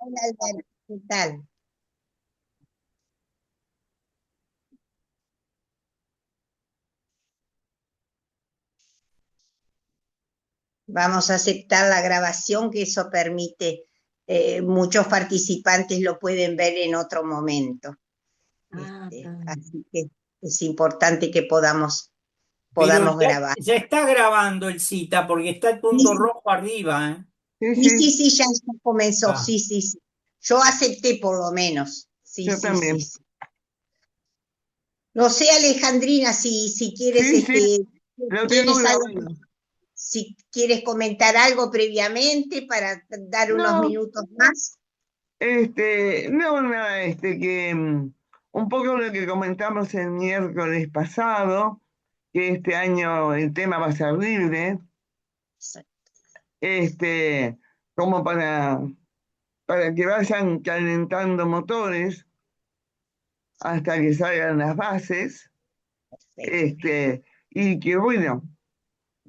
Hola, Alberto, ¿qué tal? Vamos a aceptar la grabación, que eso permite, muchos participantes lo pueden ver en otro momento. Ah, está bien. Así que es importante que Pero podamos grabar. ya está grabando el cita porque está el Sí, punto sí, rojo arriba, ¿eh? Sí, sí, sí, sí, sí, ya comenzó, Ah, sí, sí, sí. Yo acepté por lo menos, sí, yo sí, sí, también. sí. No sé, Alejandrina, si quieres, Sí, sí, lo tengo tienes algo, grabado. si quieres comentar algo previamente para dar unos No, minutos más. no, nada, que un poco lo que comentamos el miércoles pasado, que este año el tema va a ser libre, este, como para que vayan calentando motores hasta que salgan las bases, Perfecto. este, y que bueno,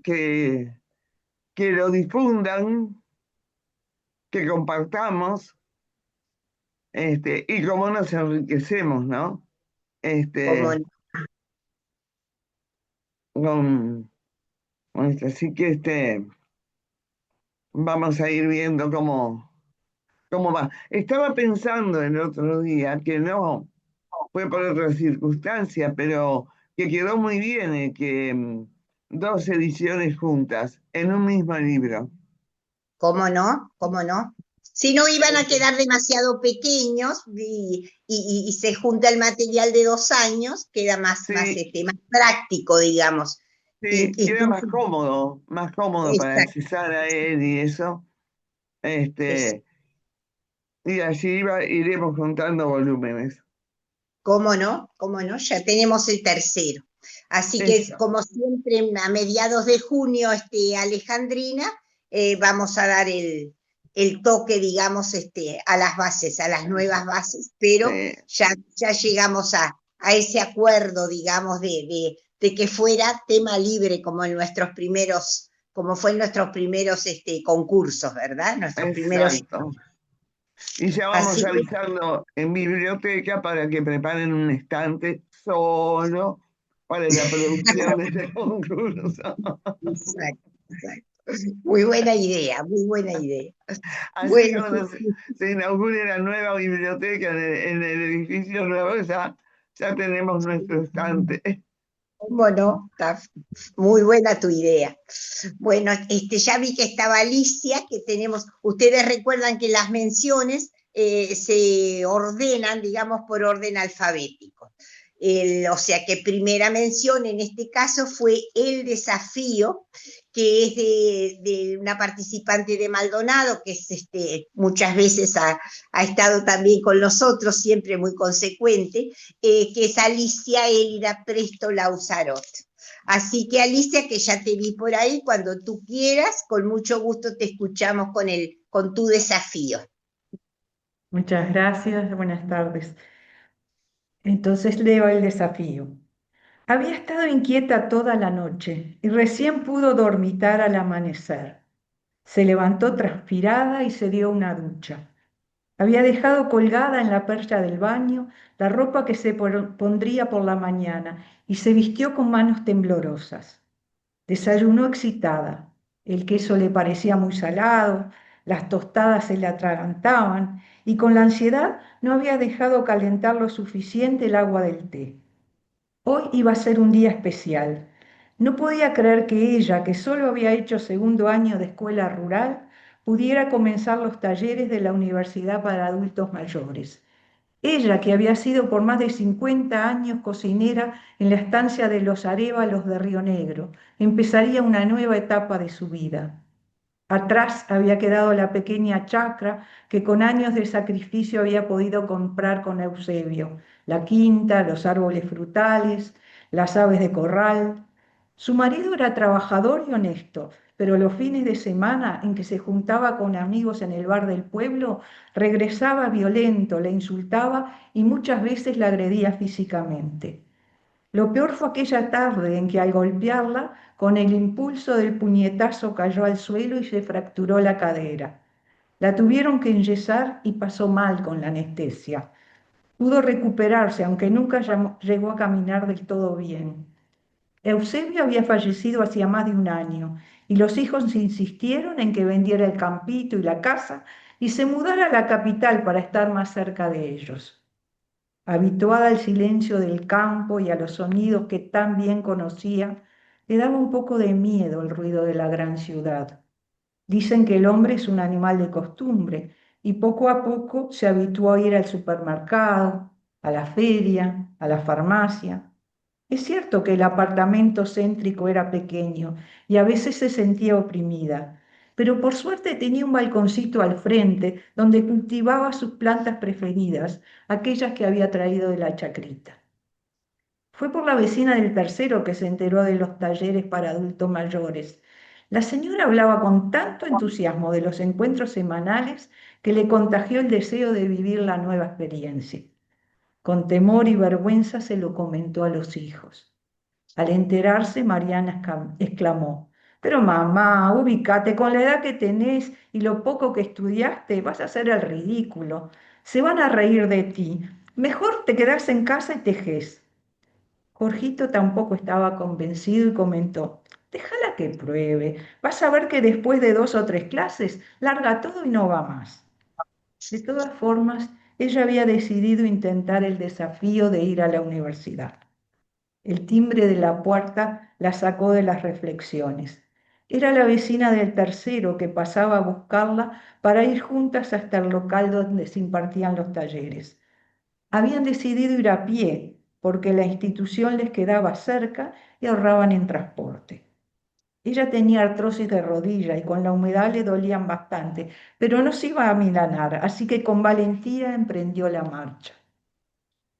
que, que lo difundan, que compartamos. Y cómo nos enriquecemos, ¿no? Como Este, con, así que vamos a ir viendo cómo va. Estaba pensando el otro día que no fue por otra circunstancia, pero que quedó muy bien que dos ediciones juntas en un mismo libro. ¿Cómo no? ¿Cómo no? Si no iban a quedar demasiado pequeños y se junta el material de 2 años, queda Sí, más práctico, digamos. sí, queda Entonces, más cómodo para exacto, accesar a él y eso. es, Este, y así iremos juntando volúmenes. ¿cómo no? ¿Cómo no? Ya tenemos el tercero. Así que, Eso. como siempre, a mediados de junio, Alejandrina, vamos a dar el toque, digamos, a las bases, a las nuevas bases, pero Sí, ya llegamos a ese acuerdo, digamos, de que fuera tema libre como en nuestros primeros, como fue en nuestros primeros concursos, ¿verdad? Nuestros primeros. exacto. Y ya vamos Así que, avisando en biblioteca para que preparen un estante solo para la producción de este concurso. exacto, exacto. Muy buena idea, muy buena idea. Así Bueno, cuando se inaugure la nueva biblioteca en el edificio nuevo, ya tenemos nuestro estante. cómo no, está muy buena tu idea. Bueno, ya vi que estaba Alicia, que tenemos, ustedes recuerdan que las menciones se ordenan, digamos, por orden alfabético. O sea que primera mención en este caso fue el desafío, que es de una participante de Maldonado, que es muchas veces ha estado también con nosotros, siempre muy consecuente, que es Alicia Elida Presto Lauzarot. Así que Alicia, que ya te vi por ahí, cuando tú quieras, con mucho gusto te escuchamos con tu desafío. Muchas gracias, buenas tardes. Entonces leo el desafío. Había estado inquieta toda la noche y recién pudo dormitar al amanecer. Se levantó transpirada y se dio una ducha. Había dejado colgada en la percha del baño la ropa que se pondría por la mañana y se vistió con manos temblorosas. Desayunó excitada. El queso le parecía muy salado, las tostadas se le atragantaban y con la ansiedad no había dejado calentar lo suficiente el agua del té. Hoy iba a ser un día especial. No podía creer que ella, que solo había hecho segundo año de escuela rural, pudiera comenzar los talleres de la Universidad para Adultos Mayores. Ella, que había sido por más de 50 años cocinera en la estancia de los Arévalos de Río Negro, empezaría una nueva etapa de su vida. Atrás había quedado la pequeña chacra que con años de sacrificio había podido comprar con Eusebio, la quinta, los árboles frutales, las aves de corral. Su marido era trabajador y honesto, pero los fines de semana en que se juntaba con amigos en el bar del pueblo, regresaba violento, le insultaba y muchas veces la agredía físicamente. Lo peor fue aquella tarde en que al golpearla, con el impulso del puñetazo cayó al suelo y se fracturó la cadera. La tuvieron que enyesar y pasó mal con la anestesia. Pudo recuperarse, aunque nunca llegó a caminar del todo bien. Eusebio había fallecido hacía más de un año y los hijos insistieron en que vendiera el campito y la casa y se mudara a la capital para estar más cerca de ellos. Habituada al silencio del campo y a los sonidos que tan bien conocía, le daba un poco de miedo el ruido de la gran ciudad. Dicen que el hombre es un animal de costumbre y poco a poco se habituó a ir al supermercado, a la feria, a la farmacia. Es cierto que el apartamento céntrico era pequeño y a veces se sentía oprimida, pero por suerte tenía un balconcito al frente donde cultivaba sus plantas preferidas, aquellas que había traído de la chacrita. Fue por la vecina del tercero que se enteró de los talleres para adultos mayores. La señora hablaba con tanto entusiasmo de los encuentros semanales que le contagió el deseo de vivir la nueva experiencia. Con temor y vergüenza se lo comentó a los hijos. Al enterarse, Mariana exclamó: pero mamá, ubícate, con la edad que tenés y lo poco que estudiaste, vas a hacer el ridículo. Se van a reír de ti. Mejor te quedás en casa y tejés. Jorgito tampoco estaba convencido y comentó: déjala que pruebe. Vas a ver que después de 2 o 3 clases larga todo y no va más. De todas formas, ella había decidido intentar el desafío de ir a la universidad. El timbre de la puerta la sacó de las reflexiones. Era la vecina del tercero que pasaba a buscarla para ir juntas hasta el local donde se impartían los talleres. Habían decidido ir a pie porque la institución les quedaba cerca y ahorraban en transporte. Ella tenía artrosis de rodilla y con la humedad le dolían bastante, pero no se iba a amilanar, así que con valentía emprendió la marcha.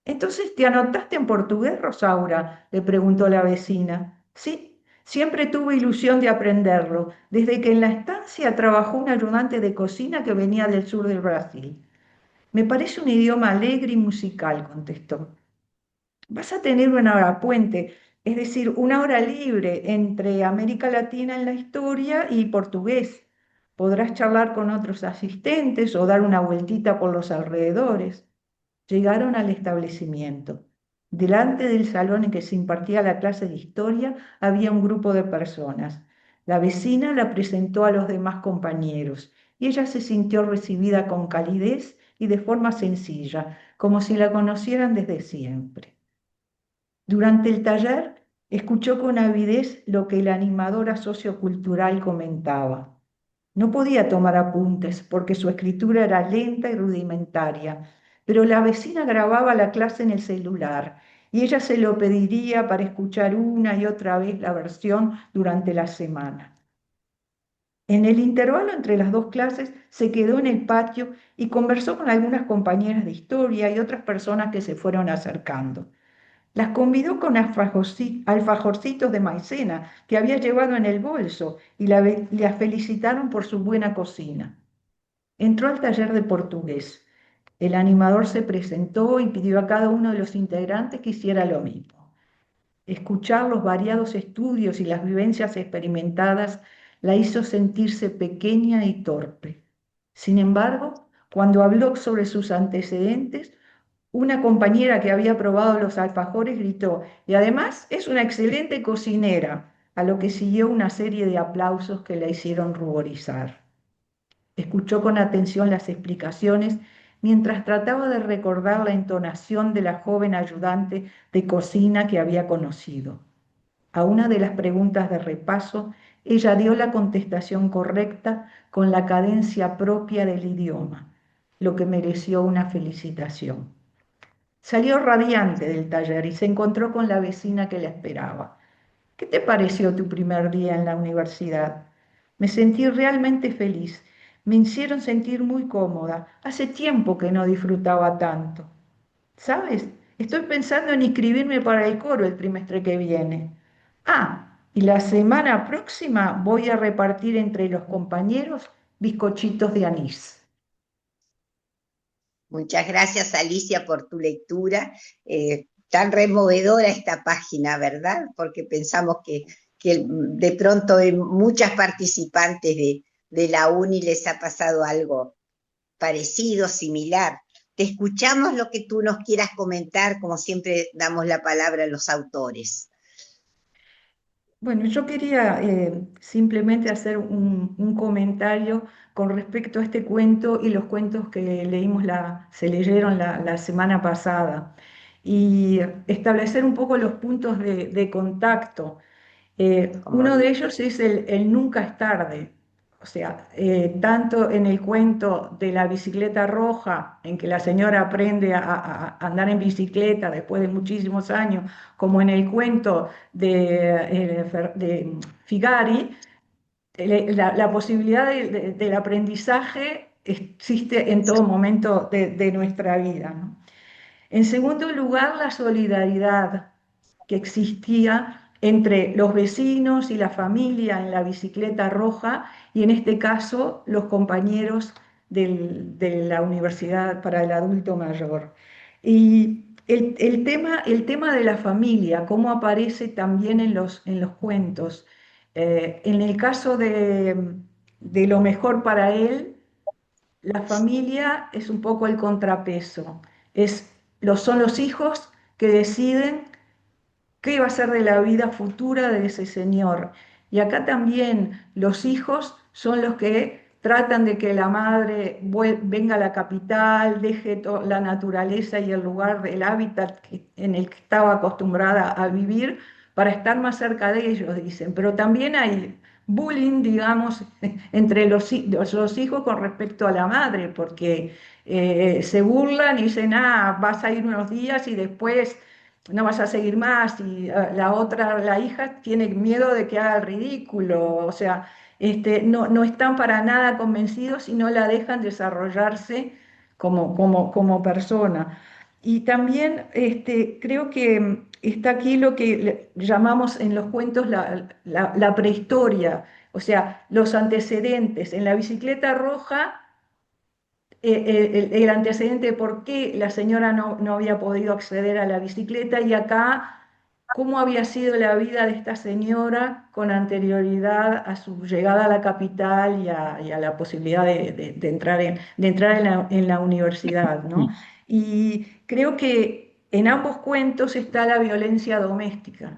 ¿Entonces te anotaste en portugués, Rosaura?, le preguntó la vecina. Sí, siempre tuve ilusión de aprenderlo, desde que en la estancia trabajó un ayudante de cocina que venía del sur del Brasil. Me parece un idioma alegre y musical, contestó. Vas a tener una hora puente, es decir, una hora libre entre América Latina en la historia y portugués. Podrás charlar con otros asistentes o dar una vueltita por los alrededores. Llegaron al establecimiento. Delante del salón en que se impartía la clase de historia había un grupo de personas. La vecina la presentó a los demás compañeros y ella se sintió recibida con calidez y de forma sencilla, como si la conocieran desde siempre. Durante el taller escuchó con avidez lo que la animadora sociocultural comentaba. No podía tomar apuntes porque su escritura era lenta y rudimentaria, pero la vecina grababa la clase en el celular y ella se lo pediría para escuchar una y otra vez la versión durante la semana. En el intervalo entre las 2 clases se quedó en el patio y conversó con algunas compañeras de historia y otras personas que se fueron acercando. Las convidó con alfajorcitos de maicena que había llevado en el bolso y la felicitaron por su buena cocina. Entró al taller de portugués. El animador se presentó y pidió a cada uno de los integrantes que hiciera lo mismo. Escuchar los variados estudios y las vivencias experimentadas la hizo sentirse pequeña y torpe. Sin embargo, cuando habló sobre sus antecedentes, una compañera que había probado los alfajores gritó: y además es una excelente cocinera, a lo que siguió una serie de aplausos que la hicieron ruborizar. Escuchó con atención las explicaciones mientras trataba de recordar la entonación de la joven ayudante de cocina que había conocido. A una de las preguntas de repaso, ella dio la contestación correcta con la cadencia propia del idioma, lo que mereció una felicitación. Salió radiante del taller y se encontró con la vecina que la esperaba. ¿Qué te pareció tu primer día en la universidad? Me sentí realmente feliz. Me hicieron sentir muy cómoda. Hace tiempo que no disfrutaba tanto. ¿Sabes? Estoy pensando en inscribirme para el coro el trimestre que viene. Ah, y la semana próxima voy a repartir entre los compañeros bizcochitos de anís. Muchas gracias, Alicia, por tu lectura. Tan removedora esta página, ¿verdad? Porque pensamos que de pronto hay muchas participantes de la uni les ha pasado algo parecido, similar. Te escuchamos lo que tú nos quieras comentar, como siempre damos la palabra a los autores. Bueno, yo quería simplemente hacer un comentario con respecto a este cuento y los cuentos que se leyeron la semana pasada y establecer un poco los puntos de contacto. Como Uno de ellos es el nunca es tarde. O sea, tanto en el cuento de la bicicleta roja, en que la señora aprende a andar en bicicleta después de muchísimos años, como en el cuento de Figari, la posibilidad del aprendizaje existe en todo momento de nuestra vida, ¿no? En segundo lugar, la solidaridad que existía entre los vecinos y la familia en la bicicleta roja y en este caso los compañeros de la Universidad para el Adulto Mayor. Y el tema de la familia, cómo aparece también en los cuentos. En el caso de Lo mejor para él, la familia es un poco el contrapeso. Son los hijos que deciden qué va a ser de la vida futura de ese señor. Y acá también los hijos son los que tratan de que la madre venga a la capital, deje la naturaleza y el lugar, el hábitat en el que estaba acostumbrada a vivir para estar más cerca de ellos, dicen. Pero también hay bullying, digamos, entre los hijos con respecto a la madre, porque se burlan y dicen, vas a ir unos días y después no vas a seguir más, y la otra, la hija, tiene miedo de que haga el ridículo, o sea, no están para nada convencidos y no la dejan desarrollarse como persona. Y también creo que está aquí lo que llamamos en los cuentos la prehistoria, o sea, los antecedentes. En la bicicleta roja el antecedente de por qué la señora no había podido acceder a la bicicleta y acá cómo había sido la vida de esta señora con anterioridad a su llegada a la capital y a la posibilidad de entrar en la universidad, ¿no? Y creo que en ambos cuentos está la violencia doméstica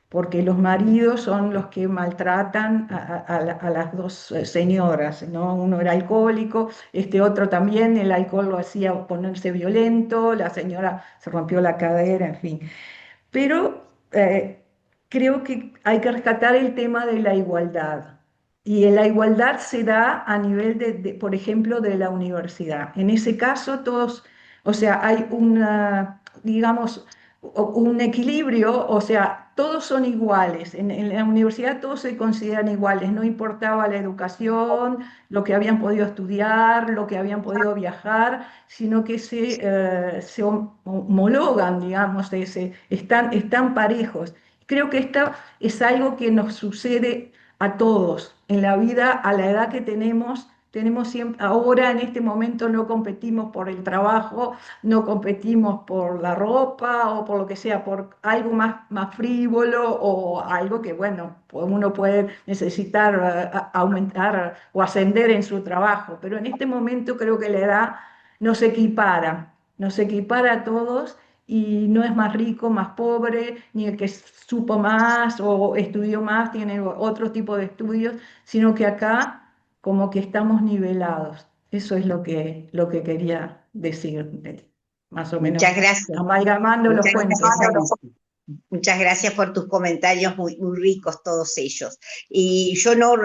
porque los maridos son los que maltratan a las dos señoras, ¿no? Uno era alcohólico, este otro también, el alcohol lo hacía ponerse violento, la señora se rompió la cadera, en fin. Pero creo que hay que rescatar el tema de la igualdad. Y la igualdad se da a nivel por ejemplo, de la universidad. En ese caso, todos, o sea, hay digamos, un equilibrio, o sea, todos son iguales. En la universidad todos se consideran iguales, no importaba la educación, lo que habían podido estudiar, lo que habían podido viajar, sino que se homologan, digamos, están parejos. Creo que esto es algo que nos sucede a todos en la vida, a la edad que tenemos siempre, ahora en este momento no competimos por el trabajo, no competimos por la ropa o por lo que sea, por algo más frívolo o algo que, bueno, uno puede necesitar aumentar o ascender en su trabajo, pero en este momento creo que la edad nos equipara a todos y no es más rico, más pobre, ni el que supo más o estudió más tiene otro tipo de estudios, sino que acá como que estamos nivelados. Eso es lo que quería decir, más o menos, Muchas gracias. amalgamando los Muchas cuentos. gracias. Muchas gracias por tus comentarios muy, muy ricos todos ellos. Y yo no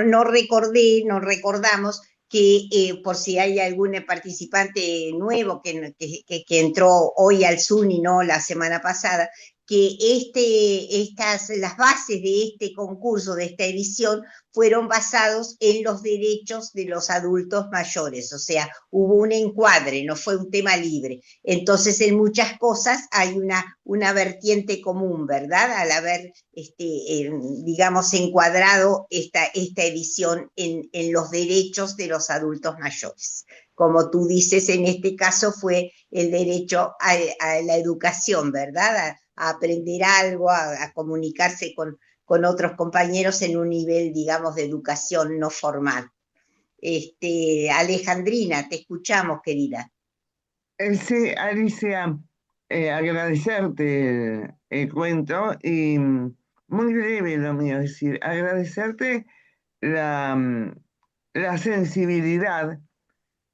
recordamos que por si hay algún participante nuevo que entró hoy al Zoom y no la semana pasada, que las bases de este concurso, de esta edición, fueron basados en los derechos de los adultos mayores, o sea, hubo un encuadre, no fue un tema libre. Entonces, en muchas cosas hay una vertiente común, ¿verdad? Al haber, digamos, encuadrado esta edición en los derechos de los adultos mayores. Como tú dices, en este caso fue el derecho a la educación, ¿verdad? A aprender algo, a comunicarse con otros compañeros en un nivel, digamos, de educación no formal. Alejandrina, te escuchamos, querida. Sí, Alicia, agradecerte el cuento y muy breve lo mío, es decir, agradecerte la, la sensibilidad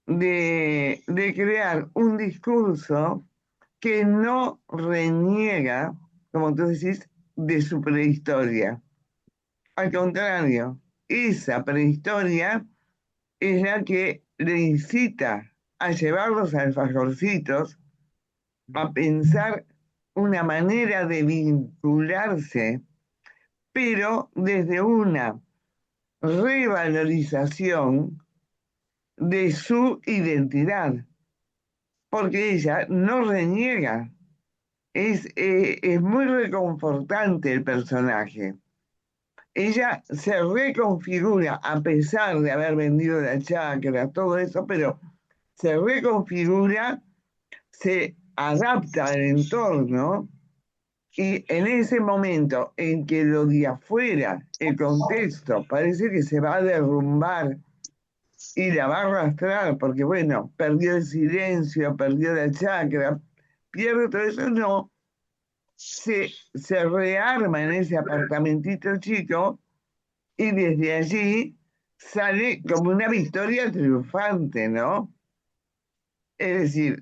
de crear un discurso que no reniega, como tú decís, de su prehistoria. Al contrario, esa prehistoria es la que le incita a llevar los alfajorcitos, a pensar una manera de vincularse, pero desde una revalorización de su identidad, porque ella no reniega, es muy reconfortante el personaje. Ella se reconfigura a pesar de haber vendido la chacra, todo eso, pero se reconfigura, se adapta al entorno y en ese momento en que lo de afuera, el contexto, parece que se va a derrumbar y la va a arrastrar, porque bueno, perdió el silencio, perdió la chacra, pierde todo eso, no, se rearma en ese apartamentito chico y desde allí sale como una victoria triunfante, ¿no? Es decir,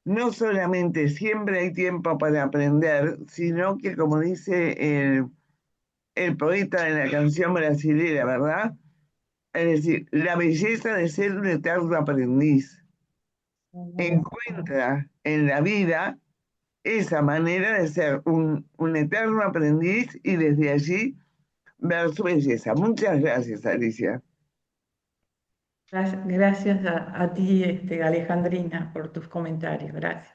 no solamente siempre hay tiempo para aprender, sino que como dice el poeta de la canción brasilera, ¿verdad? Es decir, la belleza de ser un eterno aprendiz. Encuentra en la vida esa manera de ser un eterno aprendiz y desde allí ver su belleza. Muchas gracias, Alicia. Gracias a ti, Alejandrina, por tus comentarios. Gracias.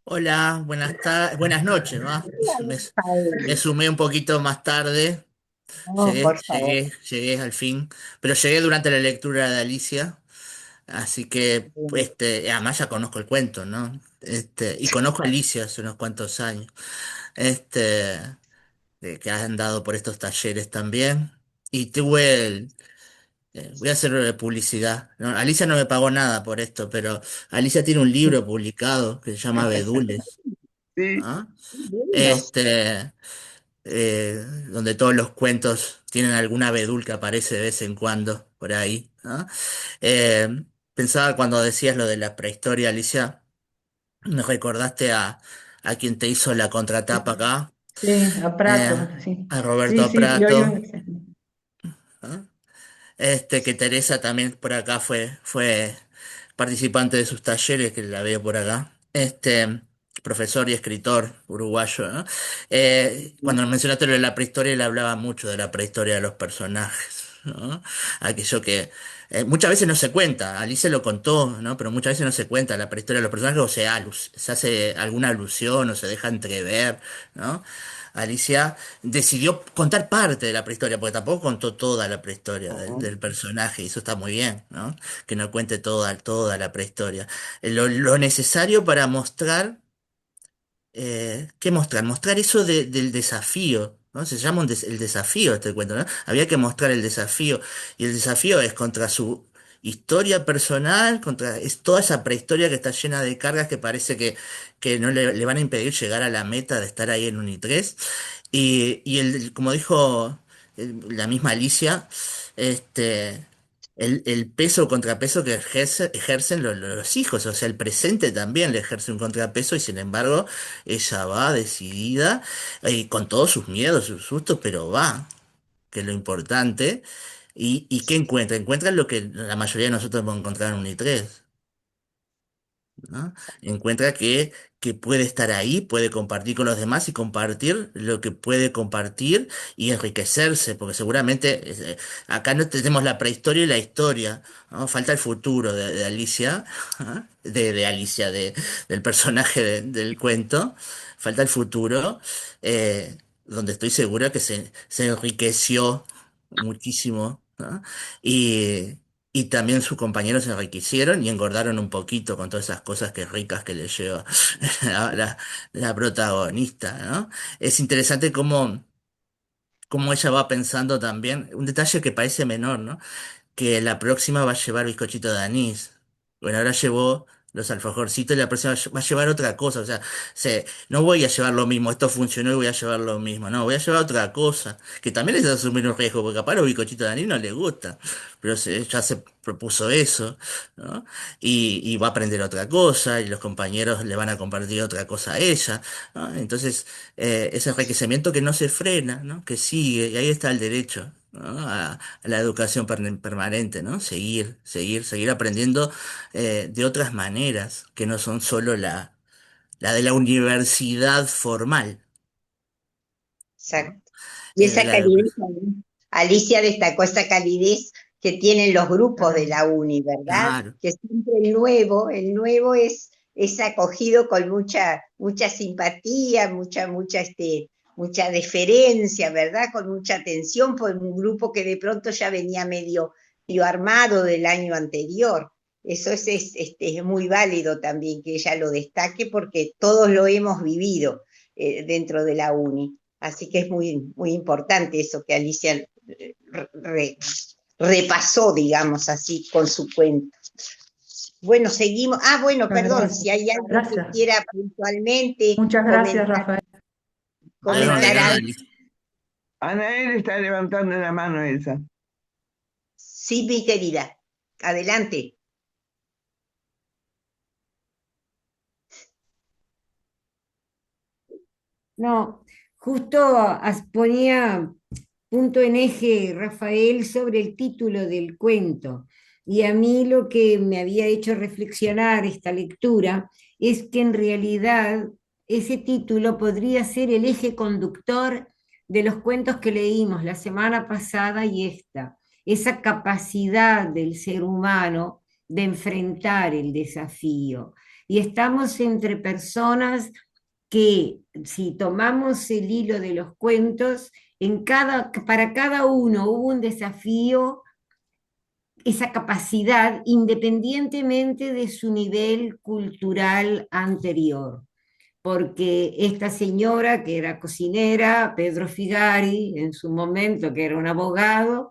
Hola, buenas noches, ¿va? Me, me sumé un poquito más tarde. No, por favor. Llegué al fin, pero llegué durante la lectura de Alicia, así que además ya conozco el cuento, ¿no? Y conozco a Alicia hace unos cuantos años, este, que han andado por estos talleres también, y voy a hacer publicidad. ¿No? Alicia no me pagó nada por esto, pero Alicia tiene un libro publicado que se llama Bedules, Sí, ¿ah? Bueno, Este, donde todos los cuentos tienen alguna bedul que aparece de vez en cuando por ahí, ¿no? Eh, Pensaba cuando decías lo de la prehistoria, Alicia, me recordaste a quien te hizo la contratapa acá, Sí, a eh, Prato, sí. a Sí, Roberto sí, lo oí. Prato, ¿no? Que Teresa también por acá fue participante de sus talleres, que la veo por acá. Profesor y escritor uruguayo, ¿no? Cuando mencionaste lo de la prehistoria, él hablaba mucho de la prehistoria de los personajes, ¿no? Aquello que muchas veces no se cuenta, Alice lo contó, ¿no? Pero muchas veces no se cuenta la prehistoria de los personajes o se hace alguna alusión o se deja entrever, ¿no? Alicia decidió contar parte de la prehistoria, porque tampoco contó toda la prehistoria del personaje, y eso está muy bien, ¿no? Que no cuente toda la prehistoria. Lo necesario para mostrar, ¿qué mostrar? Mostrar eso del desafío, ¿no? Se llama el desafío este cuento, ¿no? Había que mostrar el desafío, y el desafío es contra su historia personal, es toda esa prehistoria que está llena de cargas que parece que no le van a impedir llegar a la meta de estar ahí en Unitres. Como dijo la misma Alicia, este, el peso o contrapeso que ejercen los hijos, o sea, el presente también le ejerce un contrapeso y sin embargo ella va decidida y con todos sus miedos, sus sustos, pero va, que es lo importante. ¿Y qué encuentra? Encuentra lo que la mayoría de nosotros vamos a encontrar en un I3, ¿no? Encuentra que puede estar ahí, puede compartir con los demás y compartir lo que puede compartir y enriquecerse, porque seguramente acá no tenemos la prehistoria y la historia, ¿no? Falta el futuro de Alicia, ¿ah? De Alicia, del personaje del cuento, falta el futuro, donde estoy seguro que se enriqueció muchísimo, ¿no? Y, y también sus compañeros se enriquecieron y engordaron un poquito con todas esas cosas que ricas que le lleva la protagonista, ¿no? Es interesante cómo ella va pensando también, un detalle que parece menor, ¿no? que la próxima va a llevar bizcochito de anís. Bueno, ahora llevó los alfajorcitos y la próxima va a llevar otra cosa. O sea, no voy a llevar lo mismo, esto funcionó y voy a llevar lo mismo. No, voy a llevar otra cosa. Que también es asumir un riesgo, porque capaz los bizcochitos de anís no le gusta. Pero ya se propuso eso, ¿no? Y va a aprender otra cosa y los compañeros le van a compartir otra cosa a ella, ¿no? Entonces, ese enriquecimiento que no se frena, ¿no? Que sigue, y ahí está el derecho, ¿no? A la educación permanente, ¿no? Seguir aprendiendo de otras maneras que no son solo la de la universidad formal, ¿no? Exacto. Y esa La calidez, educación. Alicia destacó esa calidez que tienen los grupos de la uni, ¿verdad? Claro, Que siempre el nuevo es acogido con mucha simpatía, mucha deferencia, ¿verdad? Con mucha atención por un grupo que de pronto ya venía medio armado del año anterior. Eso es muy válido también que ella lo destaque porque todos lo hemos vivido dentro de la uni. Así que es muy importante eso que Alicia re- repasó, digamos así, con su cuento. Bueno, seguimos. Ah, bueno, Muchas perdón, gracias. si hay algo que Gracias. quiera puntualmente Muchas gracias, comentar, Rafael. de comentar nada, algo. Liz. Anael está levantando la mano esa. Sí, mi querida, adelante. No, justo ponía punto en eje Rafael sobre el título del cuento. Y a mí lo que me había hecho reflexionar esta lectura es que en realidad ese título podría ser el eje conductor de los cuentos que leímos la semana pasada y esta. Esa capacidad del ser humano de enfrentar el desafío. Y estamos entre personas que si tomamos el hilo de los cuentos, para cada uno hubo un desafío, esa capacidad, independientemente de su nivel cultural anterior. Porque esta señora que era cocinera, Pedro Figari, en su momento que era un abogado,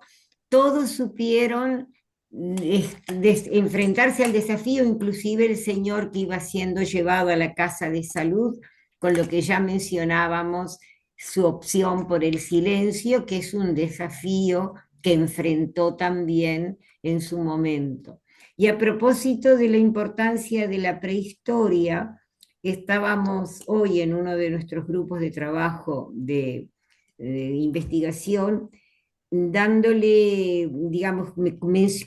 todos supieron enfrentarse al desafío, inclusive el señor que iba siendo llevado a la casa de salud, con lo que ya mencionábamos, su opción por el silencio, que es un desafío que enfrentó también en su momento. Y a propósito de la importancia de la prehistoria, estábamos hoy en uno de nuestros grupos de trabajo de investigación dándole, digamos,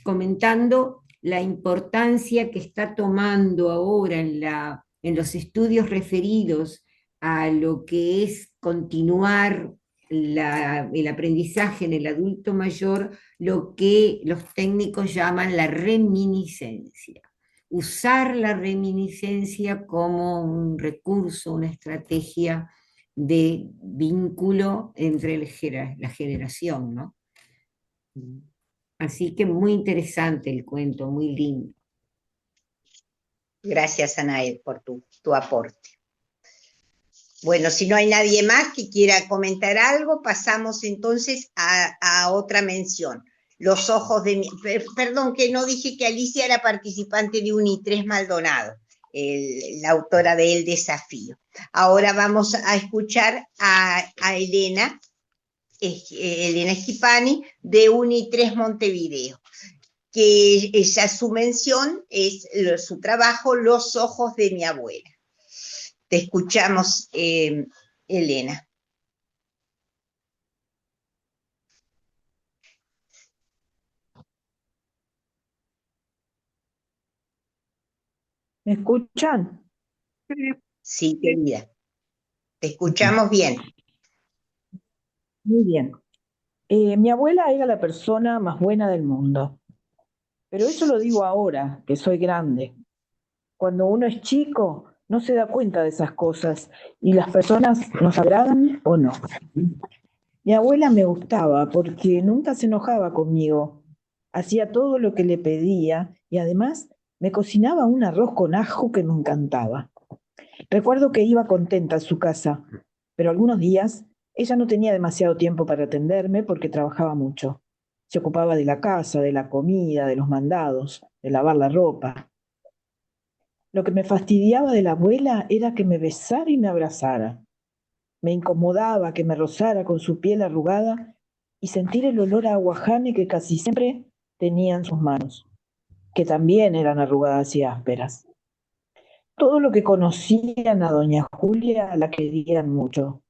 comentando la importancia que está tomando ahora en los estudios referidos a lo que es continuar el aprendizaje en el adulto mayor, lo que los técnicos llaman la reminiscencia. Usar la reminiscencia como un recurso, una estrategia de vínculo entre la generación, ¿no? Así que muy interesante el cuento, muy lindo. Gracias, Anael, por tu aporte. Bueno, si no hay nadie más que quiera comentar algo, pasamos entonces a otra mención. Los ojos de mi... Perdón, que no dije que Alicia era participante de Uni3 Maldonado, la autora de El Desafío. Ahora vamos a escuchar a Elena Schipani de Uni3 Montevideo, que ella, su mención es su trabajo Los ojos de mi abuela. Te escuchamos, Elena. ¿Me escuchan? Sí, querida. Te escuchamos bien. Muy bien. Mi abuela era la persona más buena del mundo, pero eso lo digo ahora, que soy grande. Cuando uno es chico, no se da cuenta de esas cosas y las personas nos agradan o no. Mi abuela me gustaba porque nunca se enojaba conmigo. Hacía todo lo que le pedía y además me cocinaba un arroz con ajo que me encantaba. Recuerdo que iba contenta a su casa, pero algunos días ella no tenía demasiado tiempo para atenderme porque trabajaba mucho. Se ocupaba de la casa, de la comida, de los mandados, de lavar la ropa. Lo que me fastidiaba de la abuela era que me besara y me abrazara. Me incomodaba que me rozara con su piel arrugada y sentir el olor a aguajane que casi siempre tenía en sus manos, que también eran arrugadas y ásperas. Todo lo que conocían a doña Julia la querían mucho.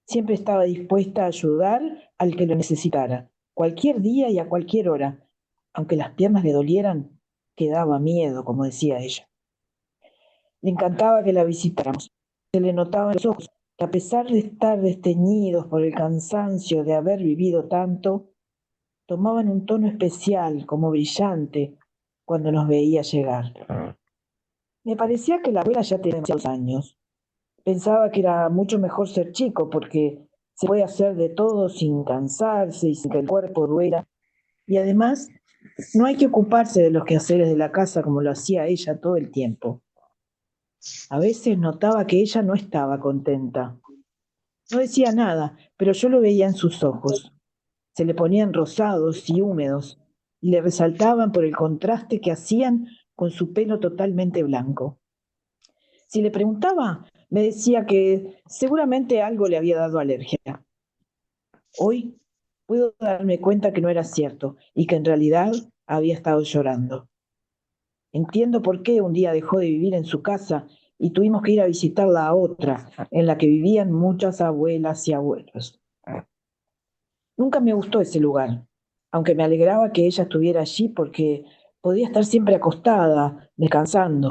Siempre estaba dispuesta a ayudar al que lo necesitara, cualquier día y a cualquier hora. Aunque las piernas le dolieran, que daba miedo, como decía ella. Le encantaba que la visitáramos. Se le notaba en los ojos que a pesar de estar desteñidos por el cansancio de haber vivido tanto, tomaban un tono especial, como brillante, cuando nos veía llegar. Me parecía que la abuela ya tenía demasiados años. Pensaba que era mucho mejor ser chico porque se puede hacer de todo sin cansarse y sin que el cuerpo duela. Y además, no hay que ocuparse de los quehaceres de la casa como lo hacía ella todo el tiempo. A veces notaba que ella no estaba contenta. No decía nada, pero yo lo veía en sus ojos. Se le ponían rosados y húmedos y le resaltaban por el contraste que hacían con su pelo totalmente blanco. Si le preguntaba, me decía que seguramente algo le había dado alergia. Hoy puedo darme cuenta que no era cierto y que en realidad había estado llorando. Entiendo por qué un día dejó de vivir en su casa y tuvimos que ir a visitarla a otra, en la que vivían muchas abuelas y abuelos. Nunca me gustó ese lugar, aunque me alegraba que ella estuviera allí porque podía estar siempre acostada, descansando.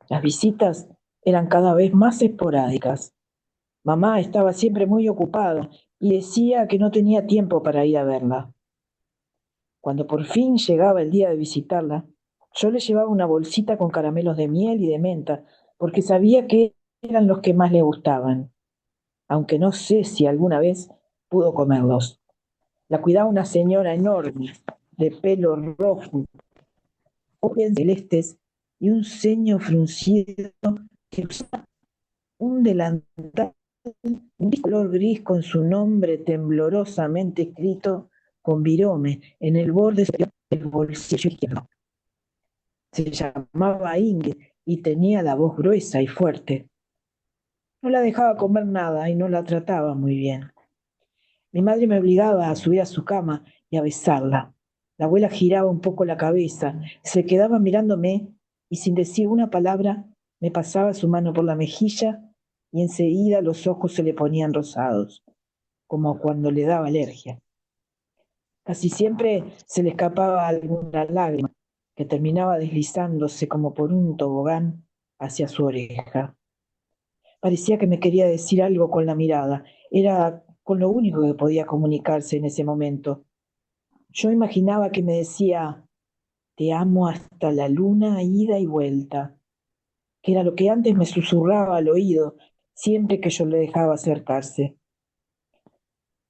Las visitas eran cada vez más esporádicas. Mamá estaba siempre muy ocupada y decía que no tenía tiempo para ir a verla. Cuando por fin llegaba el día de visitarla, yo le llevaba una bolsita con caramelos de miel y de menta, porque sabía que eran los que más le gustaban, aunque no sé si alguna vez pudo comerlos. La cuidaba una señora enorme, de pelo rojo, ojos celestes y un ceño fruncido que usaba un delantal de color gris con su nombre temblorosamente escrito con virome en el borde del bolsillo izquierdo. Se llamaba Ingrid y tenía la voz gruesa y fuerte. No la dejaba comer nada y no la trataba muy bien. Mi madre me obligaba a subir a su cama y a besarla. La abuela giraba un poco la cabeza, se quedaba mirándome y sin decir una palabra me pasaba su mano por la mejilla y enseguida los ojos se le ponían rosados, como cuando le daba alergia. Casi siempre se le escapaba alguna lágrima que terminaba deslizándose como por un tobogán hacia su oreja. Parecía que me quería decir algo con la mirada. Era con lo único que podía comunicarse en ese momento. Yo imaginaba que me decía, te amo hasta la luna, ida y vuelta, que era lo que antes me susurraba al oído siempre que yo le dejaba acercarse.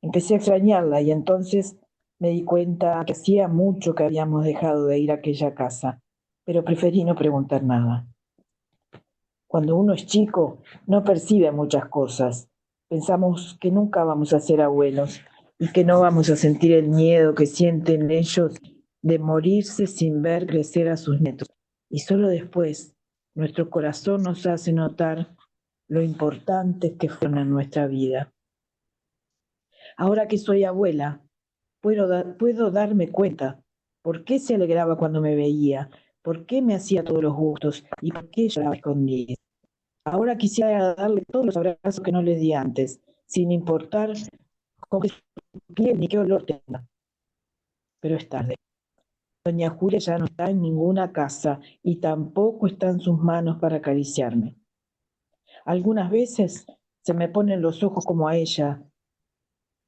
Empecé a extrañarla y entonces me di cuenta que hacía mucho que habíamos dejado de ir a aquella casa, pero preferí no preguntar nada. Cuando uno es chico, no percibe muchas cosas. Pensamos que nunca vamos a ser abuelos y que no vamos a sentir el miedo que sienten ellos de morirse sin ver crecer a sus nietos. Y solo después, nuestro corazón nos hace notar lo importantes que fueron en nuestra vida. Ahora que soy abuela, puedo darme cuenta por qué se alegraba cuando me veía, por qué me hacía todos los gustos y por qué lloraba escondida. Ahora quisiera darle todos los abrazos que no les di antes, sin importar cómo es su piel ni qué olor tenga. Pero es tarde. Doña Julia ya no está en ninguna casa y tampoco está en sus manos para acariciarme. Algunas veces se me ponen los ojos como a ella,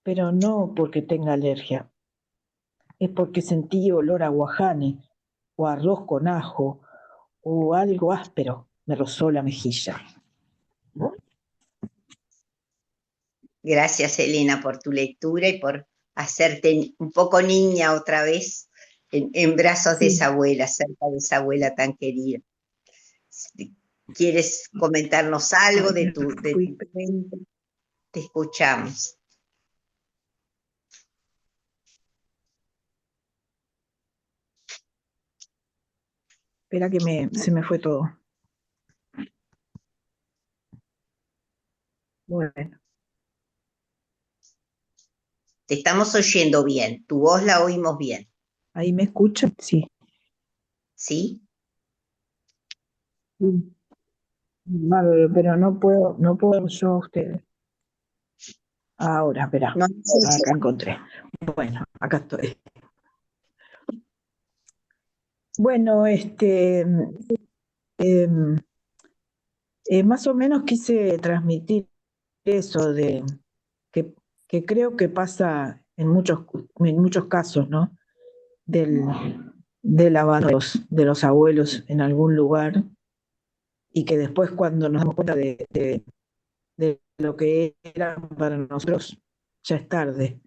pero no porque tenga alergia. Es porque sentí olor a guajane o arroz con ajo o algo áspero me rozó la mejilla. Gracias, Elena, por tu lectura y por hacerte un poco niña otra vez en brazos de esa abuela, cerca de esa abuela tan querida. ¿Quieres comentarnos algo de tu cuento? Te escuchamos. Espera que se me fue todo. Bueno, Te estamos oyendo bien, tu voz la oímos bien, ¿ahí me escuchan? Sí. ¿sí? Sí. Bárbaro, pero no puedo yo a ustedes. Ahora, espera, No, acá encontré. Bueno, acá estoy. Bueno, em, más o menos quise transmitir eso de que, que creo que pasa en muchos casos, ¿no? Del, del abandono de los abuelos en algún lugar y que después cuando nos damos cuenta de lo que eran para nosotros, ya es tarde.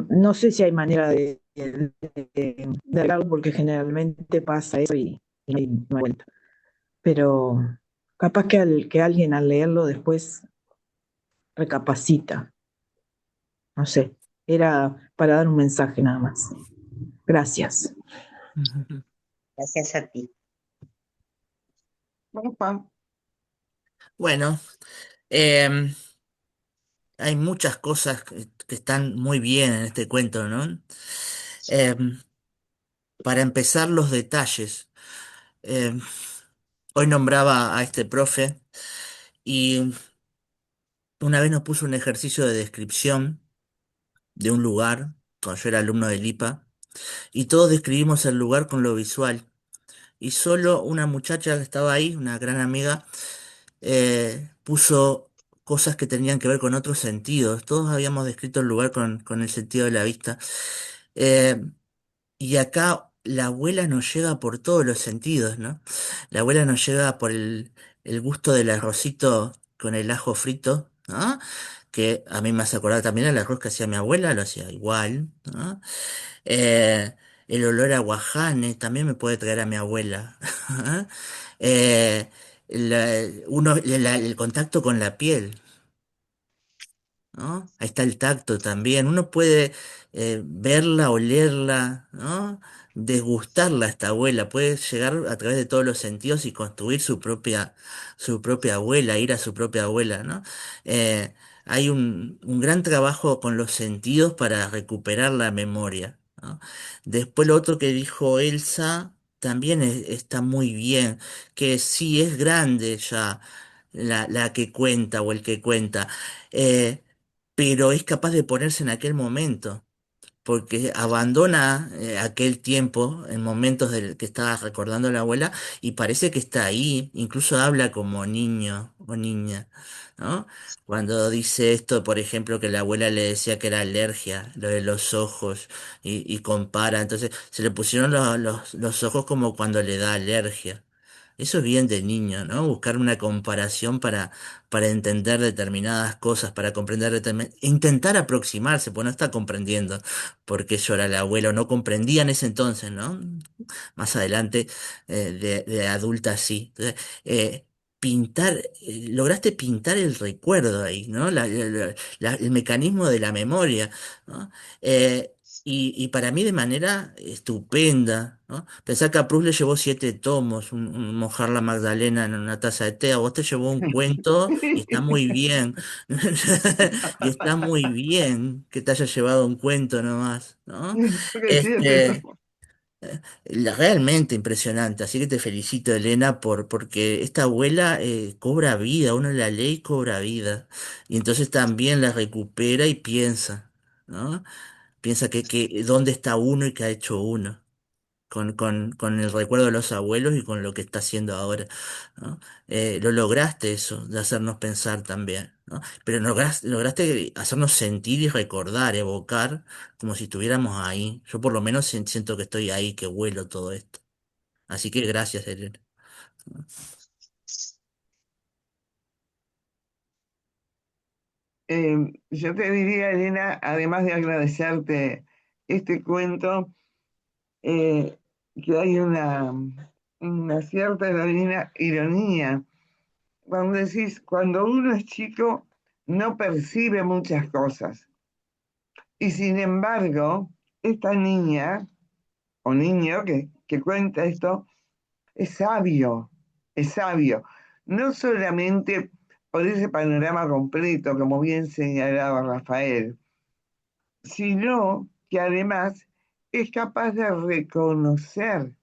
No sé si hay manera de arreglarlo porque generalmente pasa eso y no hay vuelta. Pero capaz que alguien al leerlo después recapacita, no sé. Era para dar un mensaje nada más. Gracias. gracias a ti. Opa, Bueno, em, hay muchas cosas que están muy bien en este cuento, ¿no? Em, para empezar, los detalles. Em, hoy nombraba a este profe y una vez nos puso un ejercicio de descripción de un lugar, cuando yo era alumno del IPA, y todos describimos el lugar con lo visual. Y solo una muchacha que estaba ahí, una gran amiga, puso cosas que tenían que ver con otros sentidos. Todos habíamos descrito el lugar con el sentido de la vista. Eh, y acá la abuela nos llega por todos los sentidos, ¿no? La abuela nos llega por el gusto del arrocito con el ajo frito, ¿no? Que a mí me hace acordar también al arroz que hacía mi abuela, lo hacía igual, ¿no? Eh, el olor a guajane también me puede traer a mi abuela. El contacto con la piel, ¿no? Ahí está el tacto también. Uno puede verla, olerla, ¿no? Degustarla a esta abuela. Puede llegar a través de todos los sentidos y construir su propia abuela, ir a su propia abuela, ¿no? Hay un gran trabajo con los sentidos para recuperar la memoria, ¿no? Después lo otro que dijo Elsa también está muy bien, que sí es grande ya la que cuenta o el que cuenta. Eh, pero es capaz de ponerse en aquel momento, porque abandona aquel tiempo en momentos del que estaba recordando la abuela y parece que está ahí, incluso habla como niño o niña, ¿no? Cuando dice esto, por ejemplo, que la abuela le decía que era alergia, lo de los ojos, y compara, entonces se le pusieron los ojos como cuando le da alergia. Eso es bien de niño, ¿no? Buscar una comparación para entender determinadas cosas, para comprender intentar aproximarse, pues no está comprendiendo por qué llora el abuelo, no comprendía en ese entonces, ¿no? Más adelante, de adulta sí. Entonces, pintar, lograste pintar el recuerdo ahí, ¿no? El mecanismo de la memoria, ¿no? Y para mí de manera estupenda, ¿no? Pensá que a Proust le llevó 7 tomos, un mojar la Magdalena en una taza de té, a vos te llevó un cuento y está muy bien. Y está muy bien que te haya llevado un cuento nomás, ¿no? porque siete Este, realmente impresionante, así que te felicito, Elena, porque esta abuela cobra vida, uno la lee y cobra vida, y entonces también la recupera y piensa, ¿no? Piensa que dónde está uno y qué ha hecho uno con el recuerdo de los abuelos y con lo que está haciendo ahora, ¿no? Lo lograste eso, de hacernos pensar también, ¿no? Pero lograste hacernos sentir y recordar, evocar, como si estuviéramos ahí. Yo por lo menos siento que estoy ahí, que huelo todo esto. Así que gracias, Elena. Yo te diría, Elena, además de agradecerte este cuento, eh, que hay una cierta ironía. Cuando decís, cuando uno es chico, no percibe muchas cosas. Y sin embargo, esta niña o niño que cuenta esto, es sabio, es sabio. No solamente por ese panorama completo, como bien señalaba Rafael, sino que además es capaz de reconocer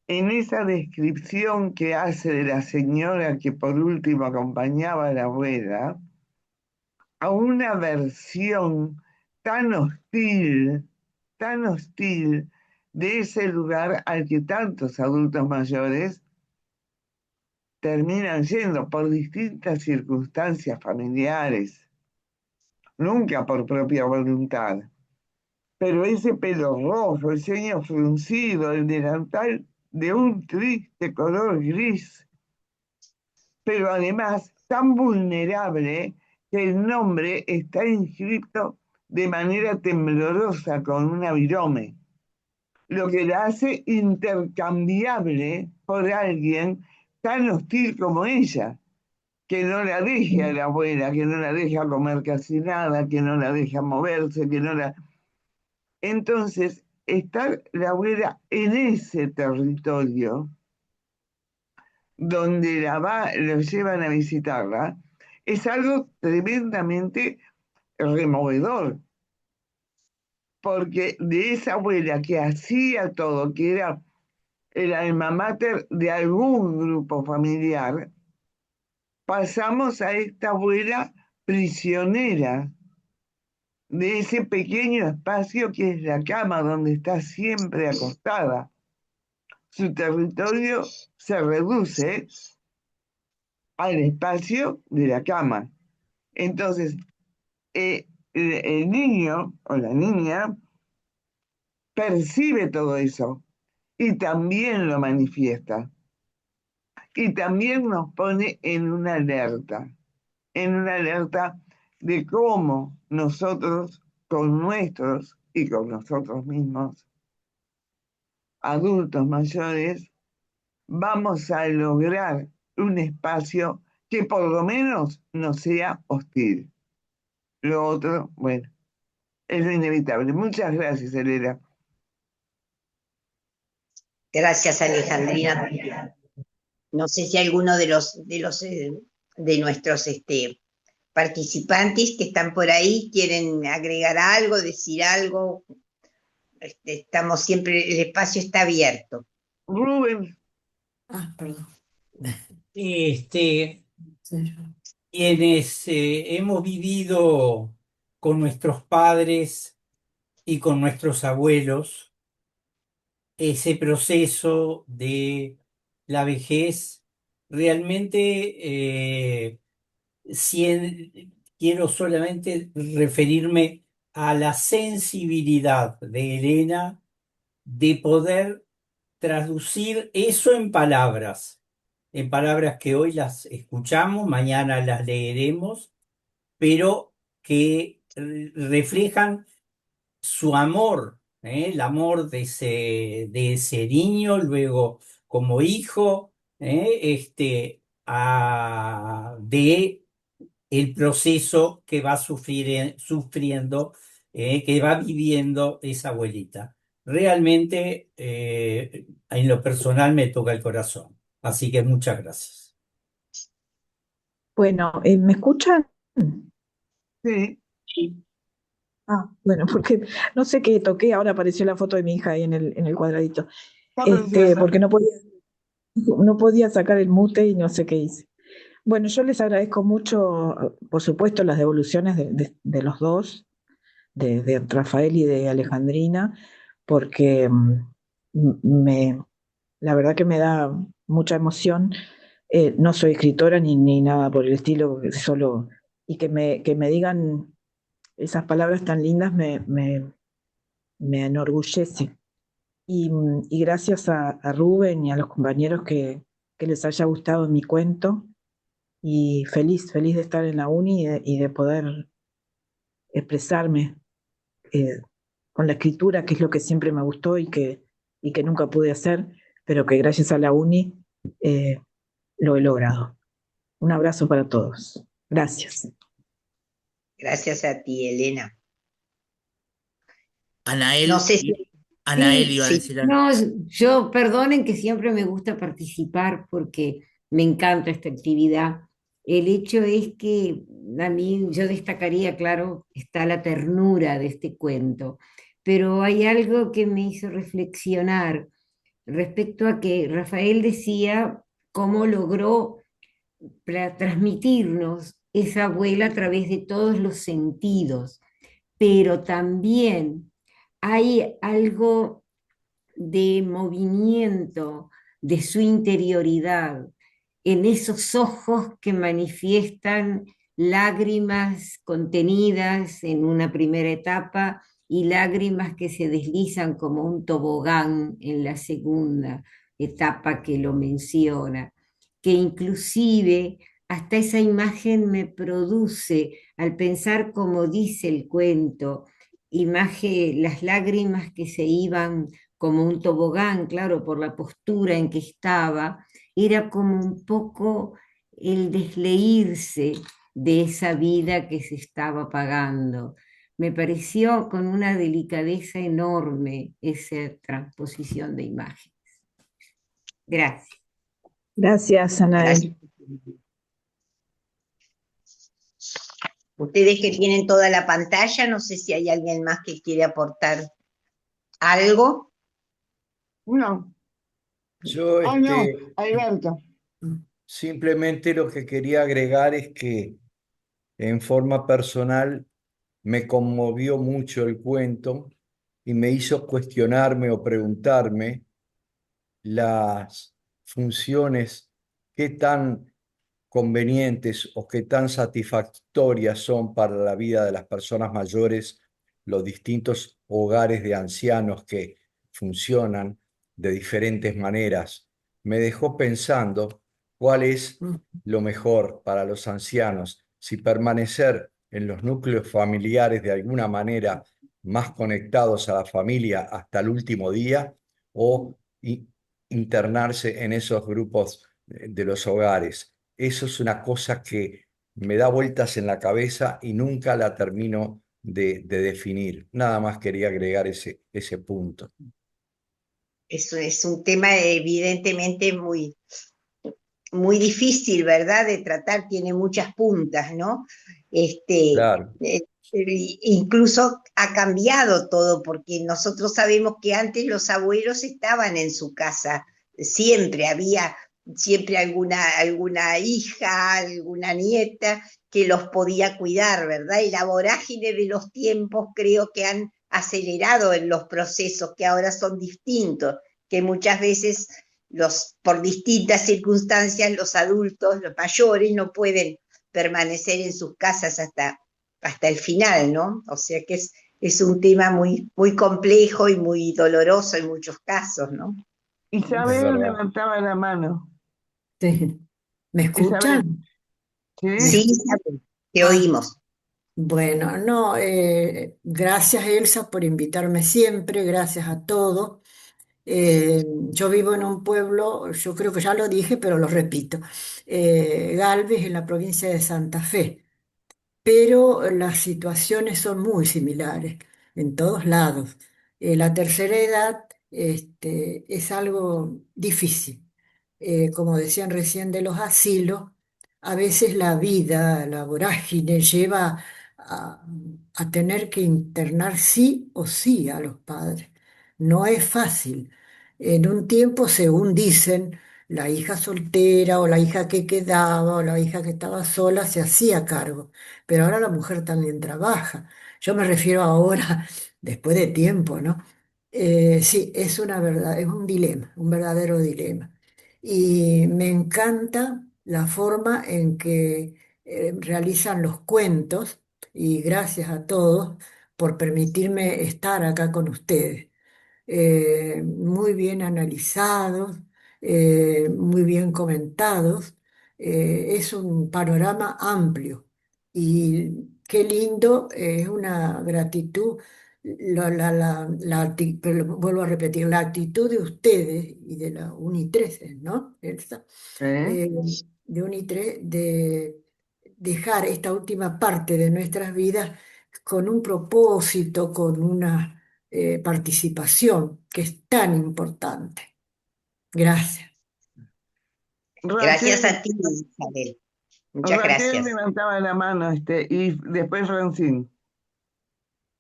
en esa descripción que hace de la señora que por último acompañaba a la abuela, a una versión tan hostil de ese lugar al que tantos adultos mayores terminan yendo por distintas circunstancias familiares, nunca por propia voluntad. Pero ese pelo rojo, el ceño fruncido, el delantal de un triste color gris, pero además tan vulnerable que el nombre está inscrito de manera temblorosa con una virome, lo que la hace intercambiable por alguien tan hostil como ella, que no la deje a la abuela, que no la deja comer casi nada, que no la deja moverse, que no la... Entonces, estar la abuela en ese territorio donde los llevan a visitarla, es algo tremendamente removedor, porque de esa abuela que hacía todo, que era el alma mater de algún grupo familiar, pasamos a esta abuela prisionera de ese pequeño espacio que es la cama donde está siempre acostada. Su territorio se reduce al espacio de la cama. Entonces, el niño o la niña percibe todo eso y también lo manifiesta. Y también nos pone en una alerta de cómo nosotros con nuestros y con nosotros mismos, adultos mayores, vamos a lograr un espacio que por lo menos no sea hostil. Lo otro, bueno, es lo inevitable. Muchas gracias, Elena. Gracias, Alejandrina. No sé si alguno de nuestros participantes que están por ahí quieren agregar algo, decir algo. Estamos siempre, el espacio está abierto. Rubén. Perdón. Quienes hemos vivido con nuestros padres y con nuestros abuelos ese proceso de la vejez, realmente quiero solamente referirme a la sensibilidad de Elena de poder traducir eso en palabras que hoy las escuchamos, mañana las leeremos, pero que reflejan su amor, el amor de ese niño, luego como hijo, de el proceso que va sufriendo, que va viviendo esa abuelita. Realmente, en lo personal me toca el corazón. Así que muchas gracias. Bueno, ¿me escuchan? Sí. Ah, bueno, porque no sé qué toqué, ahora apareció la foto de mi hija ahí en el cuadradito. Está preciosa. Porque no podía sacar el mute y no sé qué hice. Bueno, yo les agradezco mucho, por supuesto, las devoluciones de los dos, de Rafael y de Alejandrina, porque la verdad que me da mucha emoción. No soy escritora ni nada por el estilo, solo, y que me digan esas palabras tan lindas me enorgullece. Y gracias a Rubén y a los compañeros que les haya gustado mi cuento. Y feliz de estar en la uni y de poder expresarme con la escritura, que es lo que siempre me gustó y que nunca pude hacer, pero que gracias a la uni lo he logrado. Un abrazo para todos. Gracias. Gracias a ti, Elena. Anael, No sé si Anael Sí, iba a Sí, decir algo. no, yo perdonen que siempre me gusta participar porque me encanta esta actividad. El hecho es que a mí yo destacaría, claro, está la ternura de este cuento, pero hay algo que me hizo reflexionar respecto a que Rafael decía cómo logró transmitirnos esa abuela a través de todos los sentidos, pero también hay algo de movimiento de su interioridad, en esos ojos que manifiestan lágrimas contenidas en una primera etapa y lágrimas que se deslizan como un tobogán en la segunda etapa que lo menciona, que inclusive hasta esa imagen me produce, al pensar como dice el cuento, imagen, las lágrimas que se iban como un tobogán, claro, por la postura en que estaba, era como un poco el desleírse de esa vida que se estaba pagando. Me pareció con una delicadeza enorme esa transposición de imágenes. Gracias. Gracias, Anael. gracias. Ustedes que tienen toda la pantalla, no sé si hay alguien más que quiere aportar algo. No. Yo No, Alberto. simplemente lo que quería agregar es que en forma personal me conmovió mucho el cuento y me hizo cuestionarme o preguntarme las funciones, qué tan convenientes o qué tan satisfactorias son para la vida de las personas mayores los distintos hogares de ancianos que funcionan de diferentes maneras. Me dejó pensando cuál es lo mejor para los ancianos, si permanecer en los núcleos familiares de alguna manera más conectados a la familia hasta el último día o internarse en esos grupos de los hogares. Eso es una cosa que me da vueltas en la cabeza y nunca la termino de definir. Nada más quería agregar ese punto. Eso es un tema evidentemente muy difícil, ¿verdad? De tratar, tiene muchas puntas, ¿no? Claro, Incluso ha cambiado todo, porque nosotros sabemos que antes los abuelos estaban en su casa, siempre había siempre alguna hija, alguna nieta que los podía cuidar, ¿verdad? Y la vorágine de los tiempos creo que han acelerado en los procesos que ahora son distintos, que muchas veces por distintas circunstancias los adultos, los mayores, no pueden permanecer en sus casas hasta el final, ¿no? O sea que es un tema muy complejo y muy doloroso en muchos casos, ¿no? es Isabel verdad. levantaba la mano. Sí. ¿Me Isabel, escuchan? ¿sí? Sí, Isabel, te Ah, oímos. bueno, no, gracias Elsa por invitarme siempre, gracias a todos. Yo vivo en un pueblo, yo creo que ya lo dije, pero lo repito, Galvez, en la provincia de Santa Fe, pero las situaciones son muy similares en todos lados. La tercera edad, es algo difícil. Como decían recién de los asilos, a veces la vida, la vorágine lleva a, a tener que internar sí o sí a los padres. No es fácil. En un tiempo, según dicen, la hija soltera o la hija que quedaba o la hija que estaba sola se hacía cargo, pero ahora la mujer también trabaja. Yo me refiero ahora, después de tiempo, ¿no? Sí, es una verdad, es un dilema, un verdadero dilema. Y me encanta la forma en que realizan los cuentos y gracias a todos por permitirme estar acá con ustedes. Muy bien analizados, muy bien comentados. Es un panorama amplio y qué lindo, es una gratitud, pero vuelvo a repetir, la actitud de ustedes y de la UNI 13, ¿no? Elsa? ¿Eh? Eh, de UNI 13 de dejar esta última parte de nuestras vidas con un propósito, con una participación, que es tan importante. Gracias. Gracias Raquel, a ti, Isabel. Muchas Raquel gracias. levantaba la mano, y después Francine.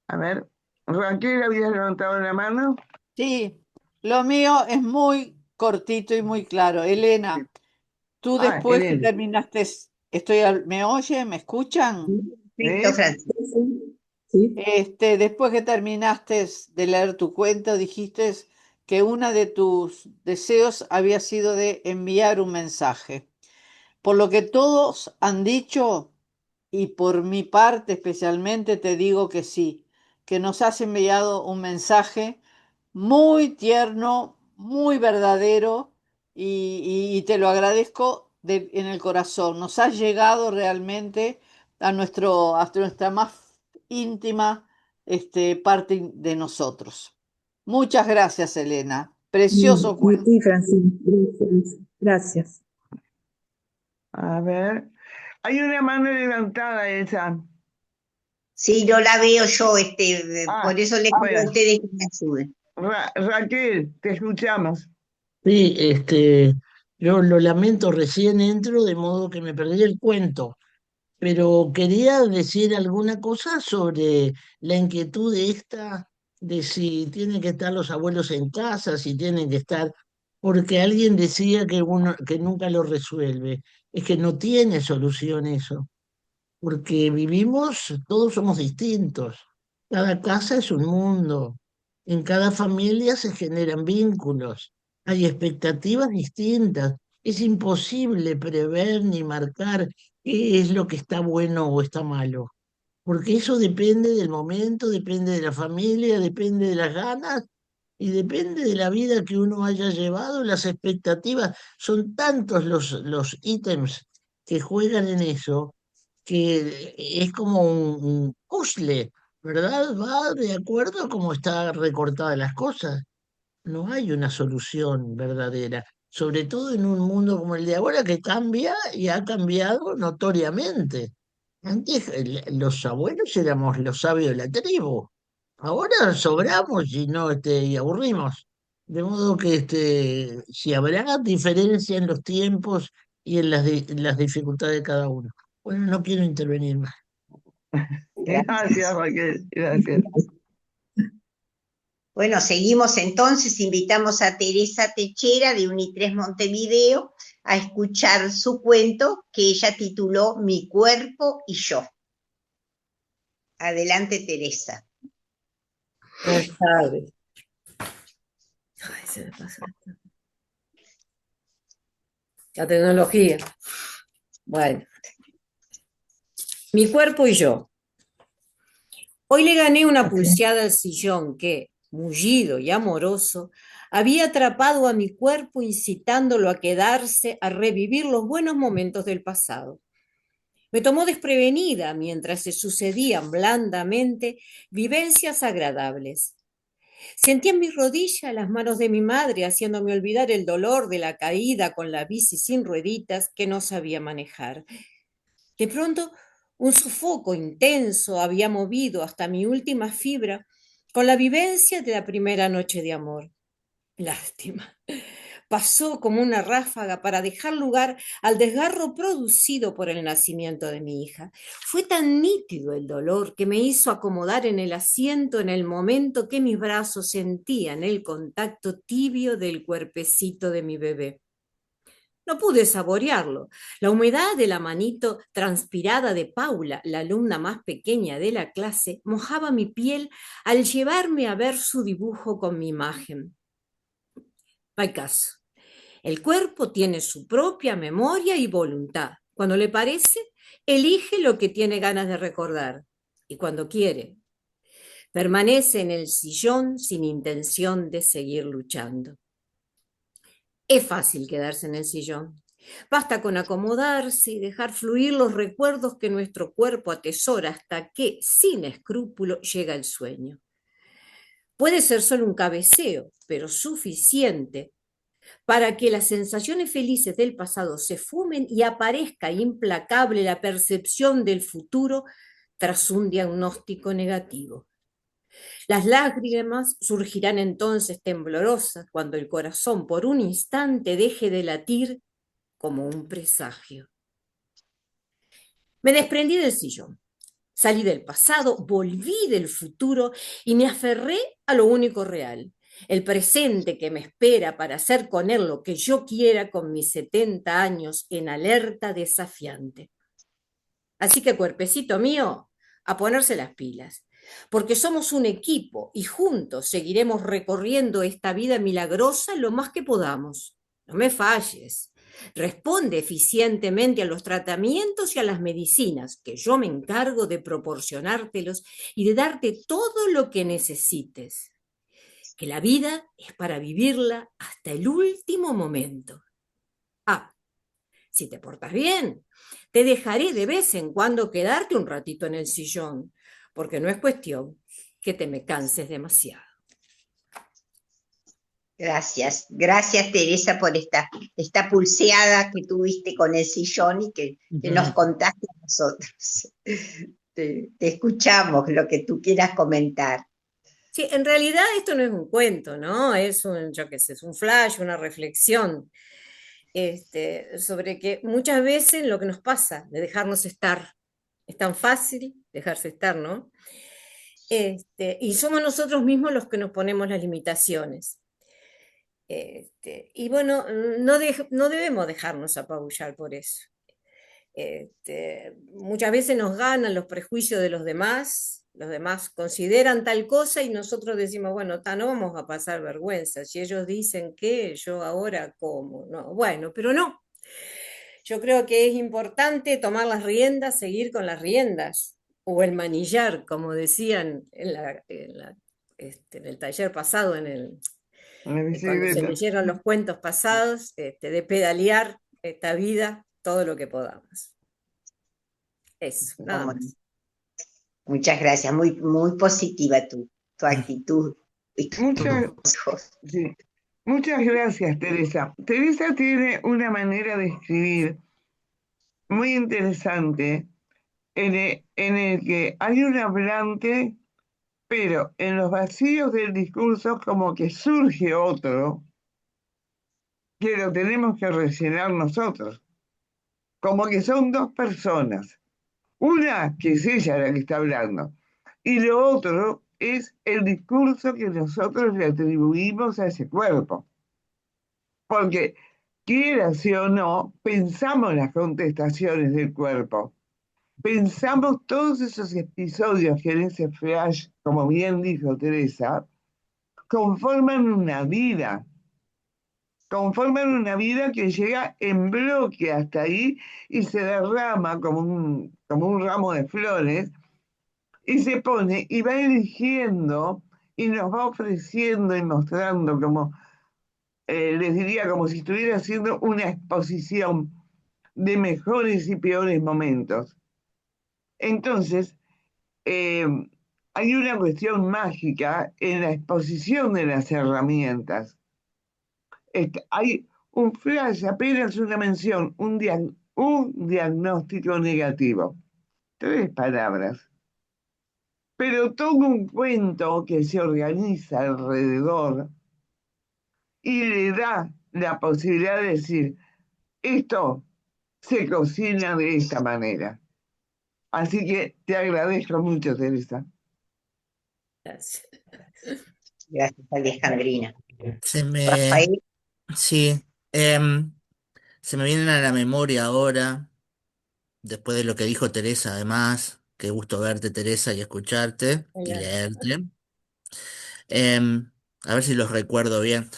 A ver, Raquel, ¿habías levantado la mano? Sí, lo mío es muy cortito y muy claro. Elena, tú Ah, después que Elena. terminaste, ¿me oye? ¿Me escuchan? Perfecto, ¿Sí? Francisco. Sí. Después que terminaste de leer tu cuento, dijiste que uno de tus deseos había sido de enviar un mensaje. Por lo que todos han dicho, y por mi parte especialmente te digo que sí, que nos has enviado un mensaje muy tierno, muy verdadero, y te lo agradezco en el corazón. Nos has llegado realmente a nuestra más íntima parte de nosotros. Muchas gracias, Elena. Precioso Y cuento. sí, Francine, gracias. Gracias. A ver. Hay una mano levantada, esa. Sí, no la veo yo, Ah, por eso les pido a bueno. ustedes que me ayuden. Raquel, te escuchamos. Sí, yo lo lamento, recién entro, de modo que me perdí el cuento, pero quería decir alguna cosa sobre la inquietud de si tienen que estar los abuelos en casa, si tienen que estar, porque alguien decía que nunca lo resuelve. Es que no tiene solución eso, porque todos somos distintos. Cada casa es un mundo. En cada familia se generan vínculos. Hay expectativas distintas. Es imposible prever ni marcar qué es lo que está bueno o está malo, porque eso depende del momento, depende de la familia, depende de las ganas y depende de la vida que uno haya llevado. Las expectativas son tantos los ítems que juegan en eso, que es como un puzzle, ¿verdad? Va de acuerdo a cómo está recortadas las cosas. No hay una solución verdadera, sobre todo en un mundo como el de ahora que cambia y ha cambiado notoriamente. Antes los abuelos éramos los sabios de la tribu, ahora sobramos y no y aburrimos. De modo que si habrá diferencia en los tiempos y en en las dificultades de cada uno. Bueno, no quiero intervenir más. Gracias, Gracias. Raquel. Gracias. Bueno, seguimos entonces, invitamos a Teresa Techera de Unitres Montevideo a escuchar su cuento que ella tituló Mi cuerpo y yo. Adelante, Teresa. Buenas tardes. Ay, se me pasó esto. La tecnología. Bueno, mi cuerpo y yo. Hoy le gané una pulseada al sillón que, mullido y amoroso, había atrapado a mi cuerpo incitándolo a quedarse, a revivir los buenos momentos del pasado. Me tomó desprevenida mientras se sucedían blandamente vivencias agradables. Sentí en mis rodillas las manos de mi madre haciéndome olvidar el dolor de la caída con la bici sin rueditas que no sabía manejar. De pronto, un sofoco intenso había movido hasta mi última fibra con la vivencia de la primera noche de amor. Lástima. Pasó como una ráfaga para dejar lugar al desgarro producido por el nacimiento de mi hija. Fue tan nítido el dolor que me hizo acomodar en el asiento en el momento que mis brazos sentían el contacto tibio del cuerpecito de mi bebé. No pude saborearlo. La humedad de la manito transpirada de Paula, la alumna más pequeña de la clase, mojaba mi piel al llevarme a ver su dibujo con mi imagen. No hay caso. El cuerpo tiene su propia memoria y voluntad. Cuando le parece, elige lo que tiene ganas de recordar. Y cuando quiere, permanece en el sillón sin intención de seguir luchando. Es fácil quedarse en el sillón. Basta con acomodarse y dejar fluir los recuerdos que nuestro cuerpo atesora hasta que, sin escrúpulo, llega el sueño. Puede ser solo un cabeceo, pero suficiente para que las sensaciones felices del pasado se fumen y aparezca implacable la percepción del futuro tras un diagnóstico negativo. Las lágrimas surgirán entonces temblorosas cuando el corazón por un instante deje de latir como un presagio. Me desprendí del sillón, salí del pasado, volví del futuro y me aferré a lo único real, el presente que me espera para hacer con él lo que yo quiera con mis 70 años en alerta desafiante. Así que, cuerpecito mío, a ponerse las pilas, porque somos un equipo y juntos seguiremos recorriendo esta vida milagrosa lo más que podamos. No me falles. Responde eficientemente a los tratamientos y a las medicinas, que yo me encargo de proporcionártelos y de darte todo lo que necesites. Que la vida es para vivirla hasta el último momento. Ah, si te portas bien, te dejaré de vez en cuando quedarte un ratito en el sillón, porque no es cuestión que te me canses demasiado. Gracias Teresa por esta pulseada que tuviste con el sillón y que nos contaste a nosotros. Te escuchamos lo que tú quieras comentar. Sí, en realidad esto no es un cuento, ¿no? Es yo qué sé, es un flash, una reflexión sobre que muchas veces lo que nos pasa de dejarnos estar, es tan fácil dejarse estar, ¿no? Y somos nosotros mismos los que nos ponemos las limitaciones. Y bueno, no debemos dejarnos apabullar por eso. Muchas veces nos ganan los prejuicios de los demás consideran tal cosa y nosotros decimos, bueno, no vamos a pasar vergüenza, si ellos dicen que yo ahora como, no, bueno, pero no. Yo creo que es importante tomar las riendas, seguir con las riendas, o el manillar, como decían en el taller pasado, cuando se leyeron los cuentos pasados, de pedalear esta vida todo lo que podamos. Eso, nada más. Muchas gracias, muy, muy positiva tu actitud. Muchas gracias, Teresa. Teresa tiene una manera de escribir muy interesante en el que hay un hablante, pero en los vacíos del discurso como que surge otro que lo tenemos que rellenar nosotros. Como que son dos personas. Una que es ella la que está hablando. Y lo otro es el discurso que nosotros le atribuimos a ese cuerpo. Porque, quiera sí o no, pensamos las contestaciones del cuerpo. Pensamos todos esos episodios que en ese flash, como bien dijo Teresa, conforman una vida. Conforman una vida que llega en bloque hasta ahí y se derrama como un ramo de flores y se pone y va eligiendo y nos va ofreciendo y mostrando como, les diría, como si estuviera haciendo una exposición de mejores y peores momentos. Entonces, hay una cuestión mágica en la exposición de las herramientas. Hay un flash, apenas una mención, un diagnóstico negativo. 3 palabras. Pero todo un cuento que se organiza alrededor y le da la posibilidad de decir, esto se cocina de esta manera. Así que te agradezco mucho, Teresa. Gracias. Gracias, Alejandrina. Sí, se me vienen a la memoria ahora, después de lo que dijo Teresa, además, qué gusto verte, Teresa, y escucharte y leerte. A ver si los recuerdo bien.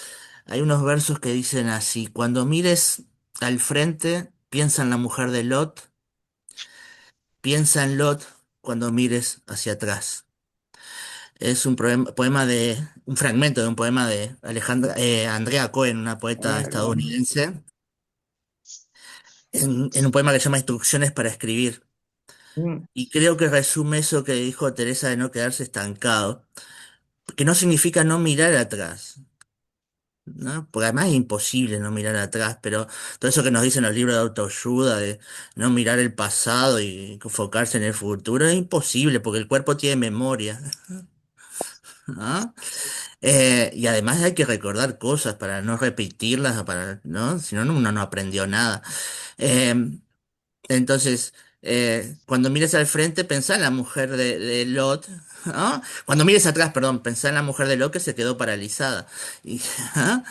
Hay unos versos que dicen así: cuando mires al frente, piensa en la mujer de Lot, piensa en Lot cuando mires hacia atrás. Es un fragmento de un poema de Andrea Cohen, una poeta estadounidense, en un poema que se llama Instrucciones para escribir. Y creo que resume eso que dijo Teresa de no quedarse estancado, que no significa no mirar atrás, ¿no? Porque además es imposible no mirar atrás, pero todo eso que nos dicen los libros de autoayuda, de no mirar el pasado y enfocarse en el futuro, es imposible porque el cuerpo tiene memoria. ¿ah? Y además hay que recordar cosas para no repetirlas, ¿no? Si no, uno no aprendió nada. Eh, entonces, cuando mires al frente, pensá en la mujer de Lot, ¿no? Cuando mires atrás, perdón, pensá en la mujer de Lot que se quedó paralizada. Y, ¿ah?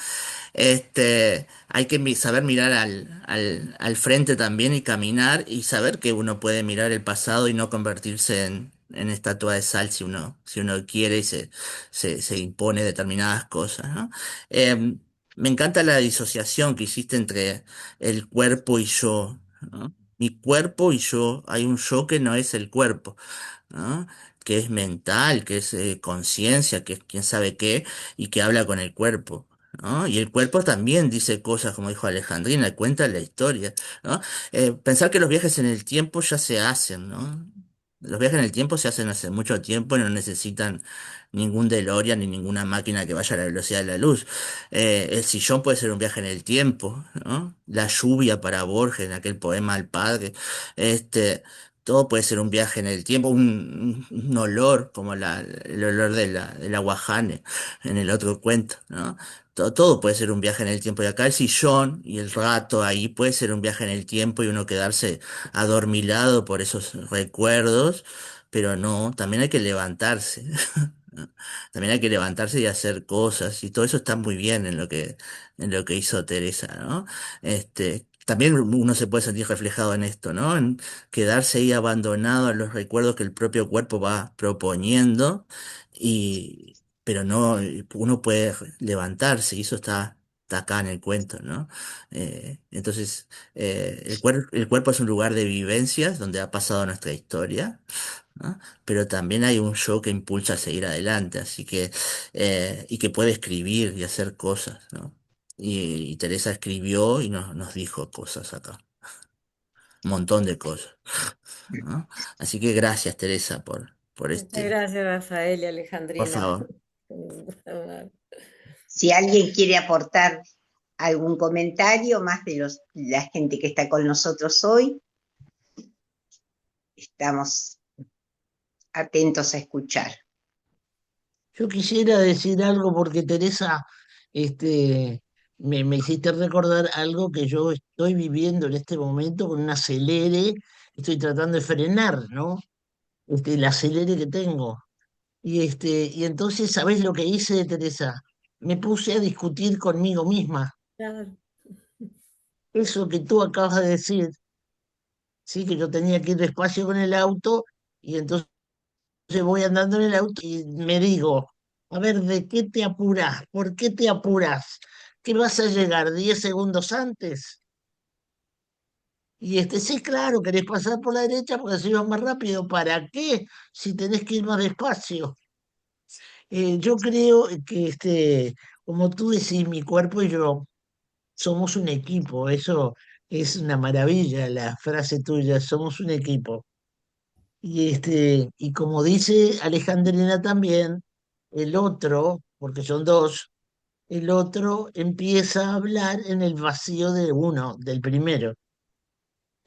Hay que saber mirar al frente también y caminar y saber que uno puede mirar el pasado y no convertirse en estatua de sal si uno quiere y se impone determinadas cosas, ¿no? Eh, Me encanta la disociación que hiciste entre el cuerpo y yo, ¿no? Mi cuerpo y yo, hay un yo que no es el cuerpo, ¿no? Que es mental, que es conciencia, que es quién sabe qué, y que habla con el cuerpo, ¿no? Y el cuerpo también dice cosas, como dijo Alejandrina, cuenta la historia, ¿no? Pensar que los viajes en el tiempo ya se hacen, ¿no? Los viajes en el tiempo se hacen hace mucho tiempo y no necesitan ningún DeLorean ni ninguna máquina que vaya a la velocidad de la luz. El sillón puede ser un viaje en el tiempo, ¿no? La lluvia para Borges en aquel poema al padre. Este, Todo puede ser un viaje en el tiempo, un olor, como el olor de la guajane en el otro cuento, ¿no? Todo puede ser un viaje en el tiempo. Y acá el sillón y el rato ahí puede ser un viaje en el tiempo y uno quedarse adormilado por esos recuerdos, pero no, también hay que levantarse. ¿No? También hay que levantarse y hacer cosas, y todo eso está muy bien en lo que hizo Teresa, ¿no? También uno se puede sentir reflejado en esto, ¿no? En quedarse ahí abandonado a los recuerdos que el propio cuerpo va proponiendo, pero no, uno puede levantarse, y eso está acá en el cuento, ¿no? Entonces, el cuerpo es un lugar de vivencias donde ha pasado nuestra historia, ¿no? Pero también hay un yo que impulsa a seguir adelante, así que, y que puede escribir y hacer cosas, ¿no? Y Teresa escribió y nos dijo cosas acá, un montón de cosas, ¿no? Así que gracias, Teresa, por Muchas gracias, Rafael y por Alejandrina. favor. Si alguien quiere aportar algún comentario más de la gente que está con nosotros hoy, estamos atentos a escuchar. Yo quisiera decir algo porque Teresa, este, me hiciste recordar algo que yo estoy viviendo en este momento con un acelere, estoy tratando de frenar, ¿no? El acelere que tengo. Y entonces, ¿sabés lo que hice, Teresa? Me puse a discutir conmigo misma. Claro. Eso que tú acabas de decir, sí, que yo tenía que ir despacio con el auto, y entonces voy andando en el auto y me digo, a ver, ¿de qué te apuras? ¿Por qué te apuras? ¿Que vas a llegar 10 segundos antes? Sí, claro, querés pasar por la derecha porque así vas más rápido. ¿Para qué? Si tenés que ir más despacio. Yo creo que, como tú decís, mi cuerpo y yo somos un equipo. Eso es una maravilla, la frase tuya, somos un equipo. Y como dice Alejandrina también, el otro, porque son dos, el otro empieza a hablar en el vacío de uno, del primero.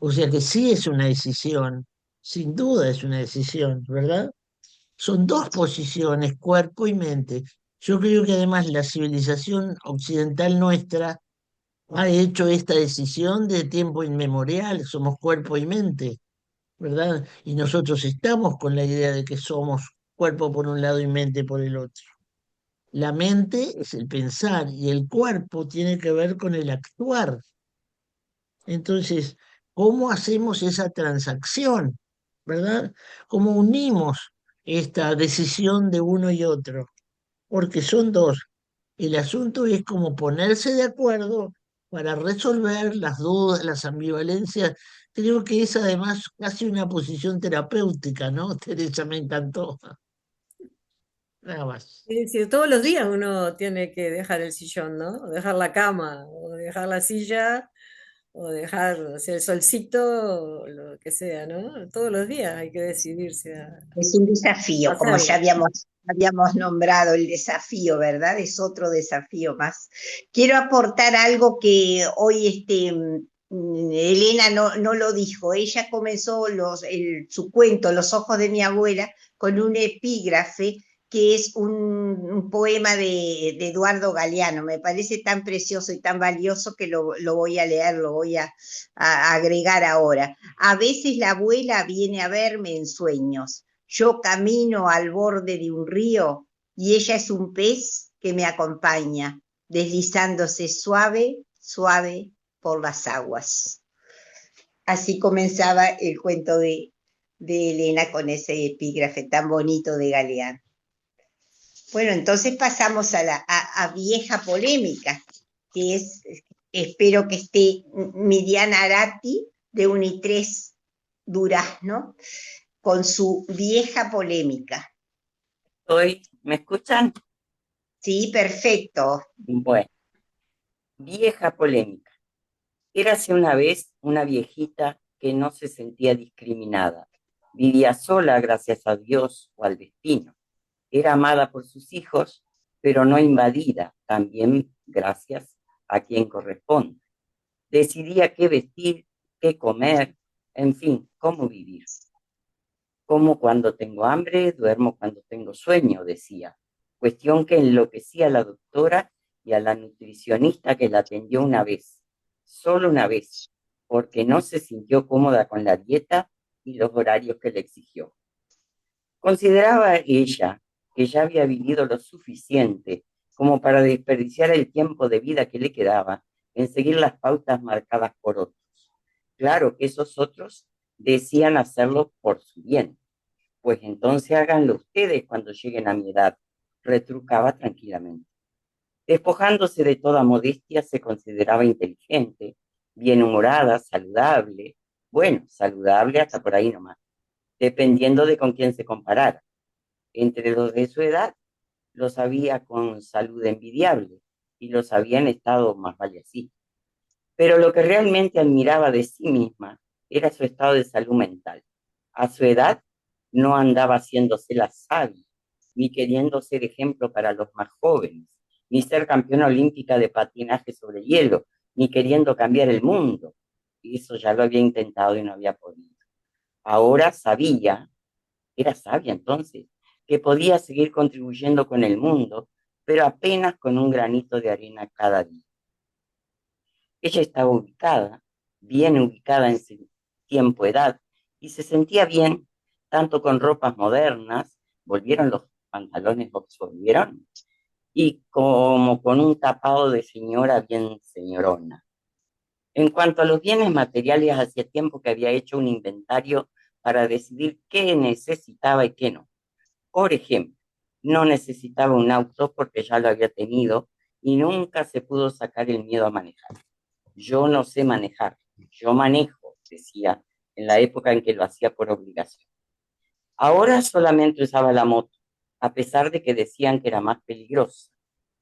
O sea que sí es una decisión, sin duda es una decisión, ¿verdad? Son dos posiciones, cuerpo y mente. Yo creo que además la civilización occidental nuestra ha hecho esta decisión de tiempo inmemorial, somos cuerpo y mente, ¿verdad? Y nosotros estamos con la idea de que somos cuerpo por un lado y mente por el otro. La mente es el pensar y el cuerpo tiene que ver con el actuar. Entonces, ¿cómo hacemos esa transacción? ¿Verdad? ¿Cómo unimos esta decisión de uno y otro? Porque son dos. El asunto es como ponerse de acuerdo para resolver las dudas, las ambivalencias. Creo que es además casi una posición terapéutica, ¿no? Teresa, me encantó. Nada más. Es decir, todos los días uno tiene que dejar el sillón, ¿no? O dejar la cama, o dejar la silla, o dejar, o sea, el solcito, o lo que sea, ¿no? Todos los días hay que decidirse Es un a desafío, como ya hacerlo. habíamos nombrado el desafío, ¿verdad? Es otro desafío más. Quiero aportar algo que hoy Elena no lo dijo. Ella comenzó su cuento, Los ojos de mi abuela, con un epígrafe que es un poema de Eduardo Galeano. Me parece tan precioso y tan valioso que lo voy a leer, lo voy a agregar ahora. A veces la abuela viene a verme en sueños. Yo camino al borde de un río y ella es un pez que me acompaña, deslizándose suave, suave por las aguas. Así comenzaba el cuento de Elena con ese epígrafe tan bonito de Galeano. Bueno, entonces pasamos a vieja polémica, que es, espero que esté Miriam Arati de Unitres Durazno, con su vieja polémica. ¿Me escuchan? Sí, perfecto. Bueno, vieja polémica. Érase una vez una viejita que no se sentía discriminada. Vivía sola, gracias a Dios o al destino. Era amada por sus hijos, pero no invadida, también gracias a quien corresponde. Decidía qué vestir, qué comer, en fin, cómo vivir. Como cuando tengo hambre, duermo cuando tengo sueño, decía. Cuestión que enloquecía a la doctora y a la nutricionista que la atendió una vez, solo una vez, porque no se sintió cómoda con la dieta y los horarios que le exigió. Consideraba ella que ya había vivido lo suficiente como para desperdiciar el tiempo de vida que le quedaba en seguir las pautas marcadas por otros. Claro que esos otros decían hacerlo por su bien. Pues entonces háganlo ustedes cuando lleguen a mi edad, retrucaba tranquilamente. Despojándose de toda modestia, se consideraba inteligente, bienhumorada, saludable. Bueno, saludable hasta por ahí nomás, dependiendo de con quién se comparara. Entre los de su edad, los había con salud envidiable y los había en estado más vale así. Pero lo que realmente admiraba de sí misma era su estado de salud mental. A su edad no andaba haciéndose la sabia, ni queriendo ser ejemplo para los más jóvenes, ni ser campeona olímpica de patinaje sobre hielo, ni queriendo cambiar el mundo. Y eso ya lo había intentado y no había podido. Ahora sabía, era sabia entonces, que podía seguir contribuyendo con el mundo, pero apenas con un granito de arena cada día. Ella estaba ubicada, bien ubicada en su tiempo-edad, y se sentía bien, tanto con ropas modernas, volvieron los pantalones Oxford, ¿vieron? Y como con un tapado de señora bien señorona. En cuanto a los bienes materiales, hacía tiempo que había hecho un inventario para decidir qué necesitaba y qué no. Por ejemplo, no necesitaba un auto porque ya lo había tenido y nunca se pudo sacar el miedo a manejar. Yo no sé manejar, yo manejo, decía, en la época en que lo hacía por obligación. Ahora solamente usaba la moto, a pesar de que decían que era más peligrosa.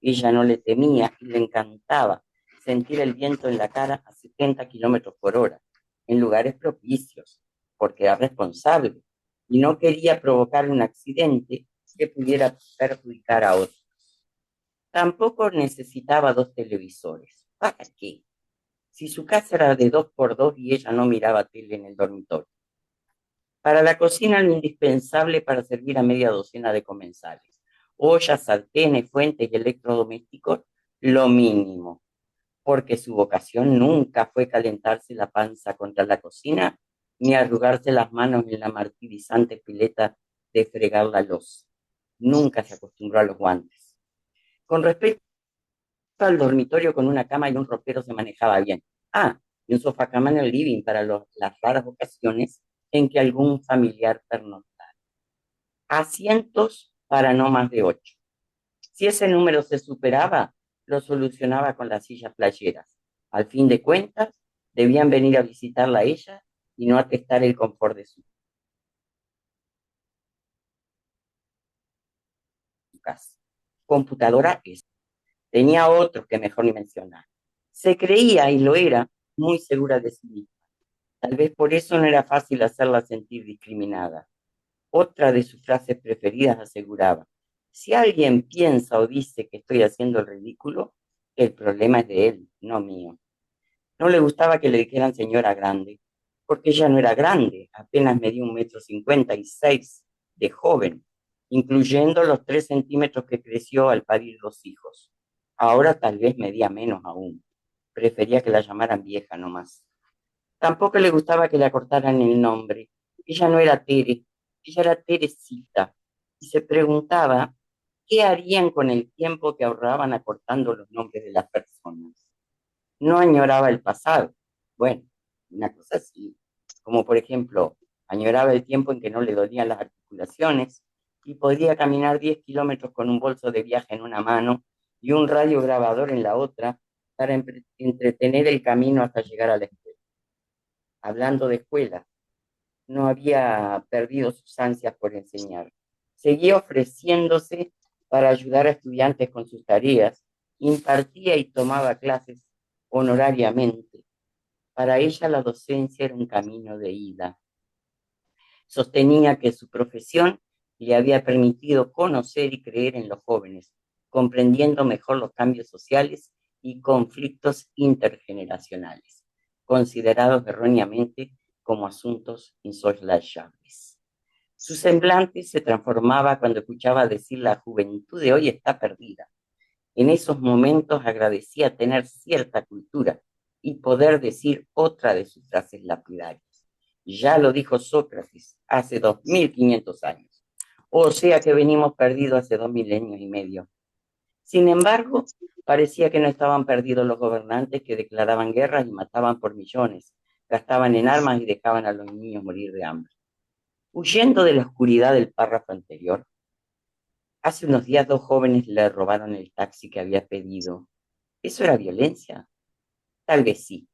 Ella no le temía y le encantaba sentir el viento en la cara a 70 kilómetros por hora, en lugares propicios, porque era responsable y no quería provocar un accidente que pudiera perjudicar a otros. Tampoco necesitaba 2 televisores. ¿Para qué? Si su casa era de 2x2 y ella no miraba tele en el dormitorio. Para la cocina lo indispensable para servir a media docena de comensales. Ollas, sartenes, fuentes y electrodomésticos, lo mínimo, porque su vocación nunca fue calentarse la panza contra la cocina ni arrugarse las manos en la martirizante pileta de fregar la loza. Nunca se acostumbró a los guantes. Con respecto al dormitorio, con una cama y un ropero se manejaba bien. Y un sofá-cama en el living para las raras ocasiones en que algún familiar pernoctara. Asientos para no más de 8. Si ese número se superaba, lo solucionaba con las sillas playeras. Al fin de cuentas, debían venir a visitarla a ella y no atestar el confort de su casa. Computadora es. Tenía otros que mejor ni mencionar. Se creía, y lo era, muy segura de sí misma. Tal vez por eso no era fácil hacerla sentir discriminada. Otra de sus frases preferidas aseguraba: si alguien piensa o dice que estoy haciendo el ridículo, el problema es de él, no mío. No le gustaba que le dijeran señora grande, porque ella no era grande, apenas medía 1,56 m de joven, incluyendo los 3 centímetros que creció al parir 2 hijos. Ahora tal vez medía menos aún. Prefería que la llamaran vieja nomás. Tampoco le gustaba que le acortaran el nombre. Ella no era Tere, ella era Teresita. Y se preguntaba qué harían con el tiempo que ahorraban acortando los nombres de las personas. No añoraba el pasado. Bueno, una cosa así, como por ejemplo, añoraba el tiempo en que no le dolían las articulaciones y podía caminar 10 kilómetros con un bolso de viaje en una mano y un radio grabador en la otra para entretener el camino hasta llegar a la escuela. Hablando de escuela, no había perdido sus ansias por enseñar. Seguía ofreciéndose para ayudar a estudiantes con sus tareas, impartía y tomaba clases honorariamente. Para ella la docencia era un camino de ida. Sostenía que su profesión le había permitido conocer y creer en los jóvenes, comprendiendo mejor los cambios sociales y conflictos intergeneracionales, considerados erróneamente como asuntos insoslayables. Su semblante se transformaba cuando escuchaba decir la juventud de hoy está perdida. En esos momentos agradecía tener cierta cultura y poder decir otra de sus frases lapidarias. Ya lo dijo Sócrates hace 2500 años. O sea que venimos perdidos hace 2 milenios y medio. Sin embargo, parecía que no estaban perdidos los gobernantes que declaraban guerras y mataban por millones, gastaban en armas y dejaban a los niños morir de hambre. Huyendo de la oscuridad del párrafo anterior, hace unos días 2 jóvenes le robaron el taxi que había pedido. ¿Eso era violencia? Tal vez sí,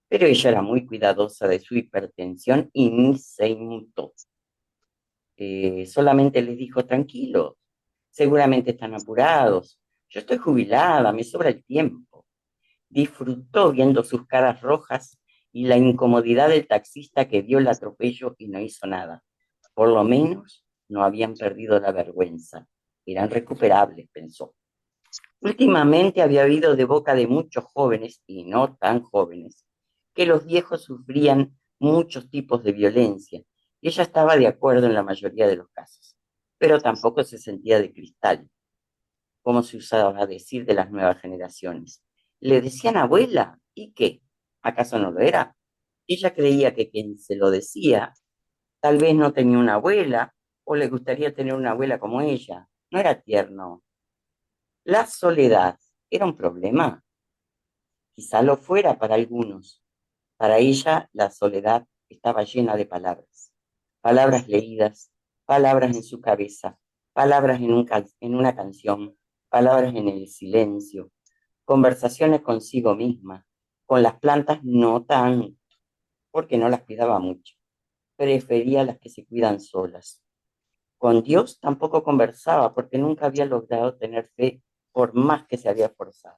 pero ella era muy cuidadosa de su hipertensión y ni se inmutó. Solamente les dijo, tranquilos, seguramente están apurados. Yo estoy jubilada, me sobra el tiempo. Disfrutó viendo sus caras rojas y la incomodidad del taxista que vio el atropello y no hizo nada. Por lo menos no habían perdido la vergüenza. Eran recuperables, pensó. Últimamente había oído de boca de muchos jóvenes, y no tan jóvenes, que los viejos sufrían muchos tipos de violencia, y ella estaba de acuerdo en la mayoría de los casos, pero tampoco se sentía de cristal, como se usaba a decir de las nuevas generaciones. Le decían abuela, ¿y qué? ¿Acaso no lo era? Ella creía que quien se lo decía tal vez no tenía una abuela, o le gustaría tener una abuela como ella. No era tierno. La soledad era un problema. Quizá lo fuera para algunos. Para ella, la soledad estaba llena de palabras. Palabras leídas, palabras en su cabeza, palabras en una canción, palabras en el silencio, conversaciones consigo misma. Con las plantas no tanto, porque no las cuidaba mucho. Prefería las que se cuidan solas. Con Dios tampoco conversaba, porque nunca había logrado tener fe por más que se había esforzado.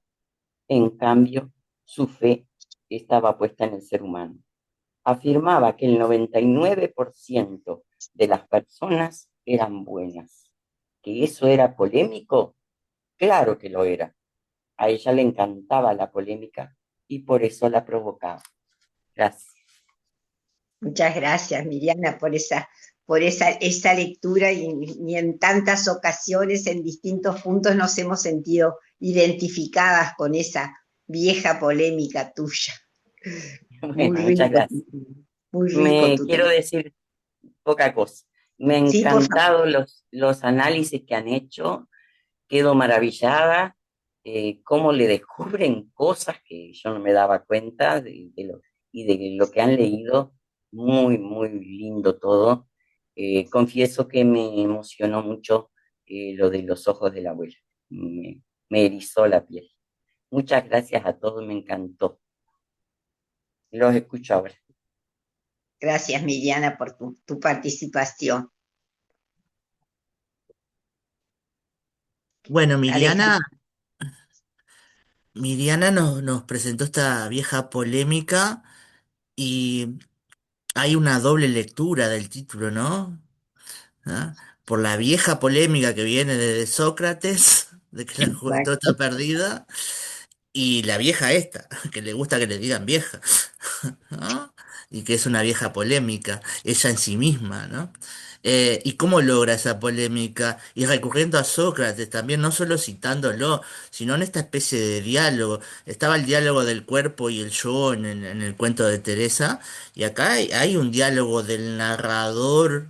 En cambio, su fe estaba puesta en el ser humano. Afirmaba que el 99% de las personas eran buenas. ¿Que eso era polémico? Claro que lo era. A ella le encantaba la polémica y por eso la provocaba. Gracias. Muchas gracias, Miriana, esa lectura y en tantas ocasiones, en distintos puntos, nos hemos sentido identificadas con esa vieja polémica tuya. Bueno, muchas gracias. Muy rico tu Quiero decir poca cosa. Me han Sí, por encantado los análisis que han hecho. Quedo maravillada cómo le descubren cosas que yo no me daba cuenta y de lo que han leído. Muy, muy lindo todo. Confieso que me emocionó mucho lo de los ojos de la abuela. Me erizó la piel. Muchas gracias a todos, me encantó. Los escucho ahora. Gracias, Miriana, por tu participación. Bueno, Miriana nos presentó esta vieja polémica y hay una doble lectura del título, ¿no? ¿Ah? Por la vieja polémica que viene de Sócrates, de que la juventud está perdida, y la vieja esta, que le gusta que le digan vieja, ¿no? Y que es una vieja polémica, ella en sí misma, ¿no? ¿Y cómo logra esa polémica? Y recurriendo a Sócrates también, no solo citándolo, sino en esta especie de diálogo. Estaba el diálogo del cuerpo y el yo en el cuento de Teresa, y acá hay un diálogo del narrador,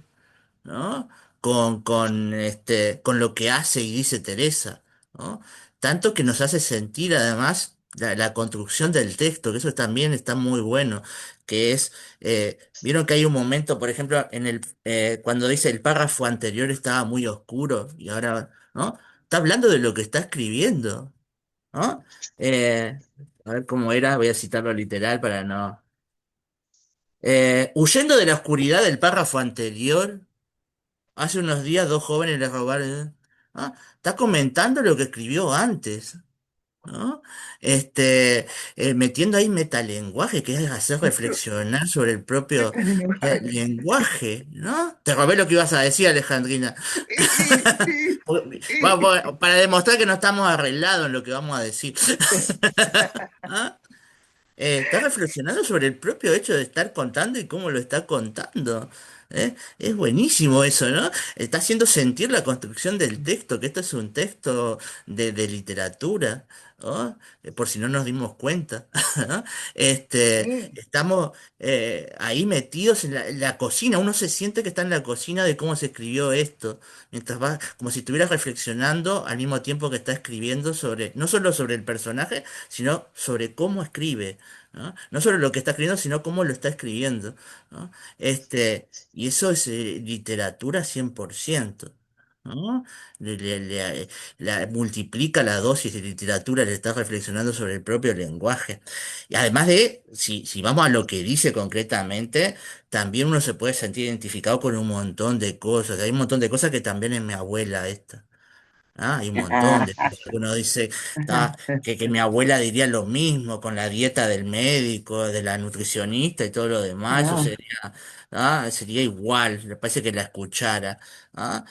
¿no? Con lo que hace y dice Teresa, ¿no? Tanto que nos hace sentir además la construcción del texto, que eso también está muy bueno, que es, vieron que hay un momento, por ejemplo, cuando dice el párrafo anterior estaba muy oscuro y ahora, ¿no? Está hablando de lo que está escribiendo, ¿no? Eh, a ver cómo era, voy a citarlo literal para no... huyendo de la oscuridad del párrafo anterior. Hace unos días dos jóvenes le robaron. Está comentando lo que escribió antes, ¿no? Metiendo ahí metalenguaje, que es hacer reflexionar sobre el propio lenguaje, ¿no? Te robé lo que ibas a decir, Alejandrina. Para demostrar que no estamos arreglados en lo que vamos a decir. ¿Ah? Está reflexionando sobre el propio hecho de estar contando y cómo lo está contando. Es buenísimo eso, ¿no? Está haciendo sentir la construcción del texto, que esto es un texto de literatura, ¿no? Por si no nos dimos cuenta, ¿no? Sí, Estamos ahí metidos en la cocina, uno se siente que está en la cocina de cómo se escribió esto, mientras va, como si estuviera reflexionando al mismo tiempo que está escribiendo sobre, no solo sobre el personaje, sino sobre cómo escribe. ¿No? No solo lo que está escribiendo, sino cómo lo está escribiendo, ¿no? Y eso es literatura 100%, ¿no? Multiplica la dosis de literatura, le está reflexionando sobre el propio lenguaje. Y además de, si vamos a lo que dice concretamente, también uno se puede sentir identificado con un montón de cosas. Hay un montón de cosas que también es mi abuela esta. Hay un montón de cosas que uno dice, que mi abuela diría lo mismo con la dieta del médico, de la nutricionista y todo lo demás, eso ah, sería igual, me parece que la escuchara. ¿Ah?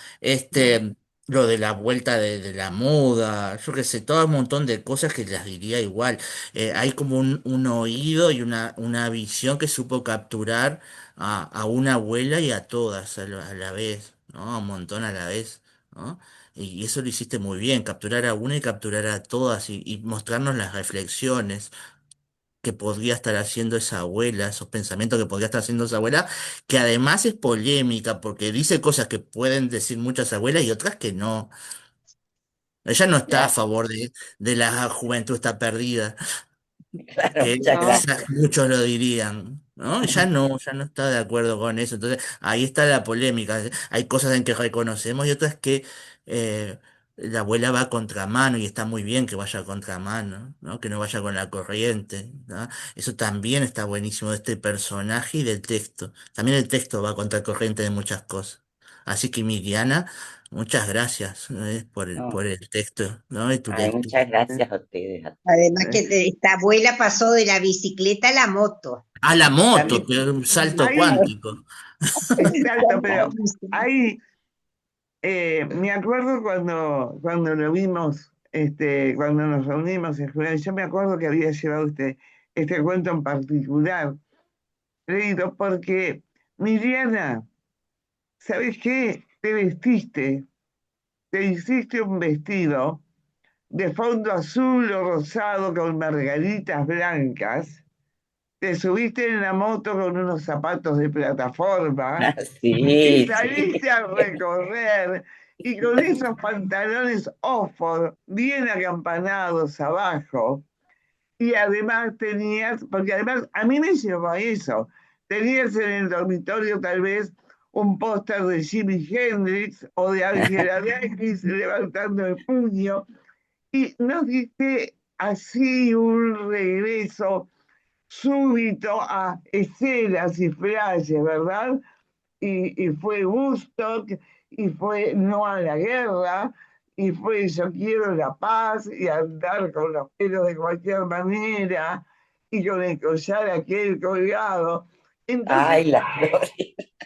Lo de la vuelta de la moda, yo qué sé, todo un montón de cosas que las diría igual. Hay como un oído y una visión que supo capturar a una abuela y a todas a la vez, ¿no? A un montón a la vez. ¿No? Y eso lo hiciste muy bien, capturar a una y capturar a todas y mostrarnos las reflexiones que podría estar haciendo esa abuela, esos pensamientos que podría estar haciendo esa abuela, que además es polémica porque dice cosas que pueden decir muchas abuelas y otras que no. Ella no está a Claro, favor de la juventud está perdida, claro, que muchas no, gracias. quizás muchos lo dirían, ¿no? Ya no está de acuerdo con eso. Entonces, ahí está la polémica. Hay cosas en que reconocemos y otras que eh, la abuela va a contramano y está muy bien que vaya a contramano, ¿no? Que no vaya con la corriente, ¿no? Eso también está buenísimo de este personaje y del texto. También el texto va contra corriente de muchas cosas. Así que, Miriana, muchas gracias, No, por el texto, ¿no? Y tu ay, lectura. muchas gracias a ustedes, a todos. Además que esta abuela pasó de la bicicleta a la moto. A la moto, También. que es un salto ahí, cuántico. exacto, pero ahí me acuerdo cuando lo vimos, cuando nos reunimos en Julián, yo me acuerdo que había llevado este cuento en particular, leído, porque Miriana, ¿sabes qué? Te hiciste un vestido de fondo azul o rosado con margaritas blancas, te subiste en la moto con unos zapatos de plataforma Ah, y sí, sí. saliste a recorrer y con esos pantalones Oxford bien acampanados abajo y además tenías, porque además a mí me llevó a eso, tenías en el dormitorio tal vez un póster de Jimi Hendrix o de Angela Davis levantando el puño y nos diste así un regreso súbito a escenas y flashes, ¿verdad? Y fue Woodstock, y fue No a la guerra, y fue Yo quiero la paz, y andar con los pelos de cualquier manera, y con el collar aquel colgado. Entonces, Ay, las flores.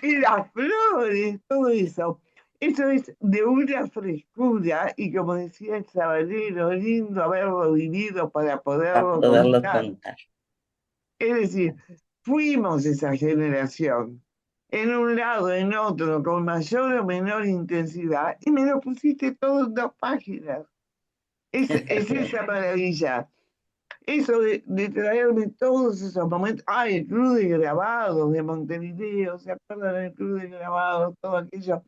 y las flores, todo eso. Eso es de una frescura y como decía el Sabalero, lindo haberlo vivido para Para poderlo poderlo contar. contar. Es decir, fuimos esa generación. en un lado, en otro, con mayor o menor intensidad, y me lo pusiste todo en 2 páginas. Es esa maravilla. Eso de traerme todos esos momentos. El club de grabados de Montevideo, ¿se acuerdan del club de grabados? Todo aquello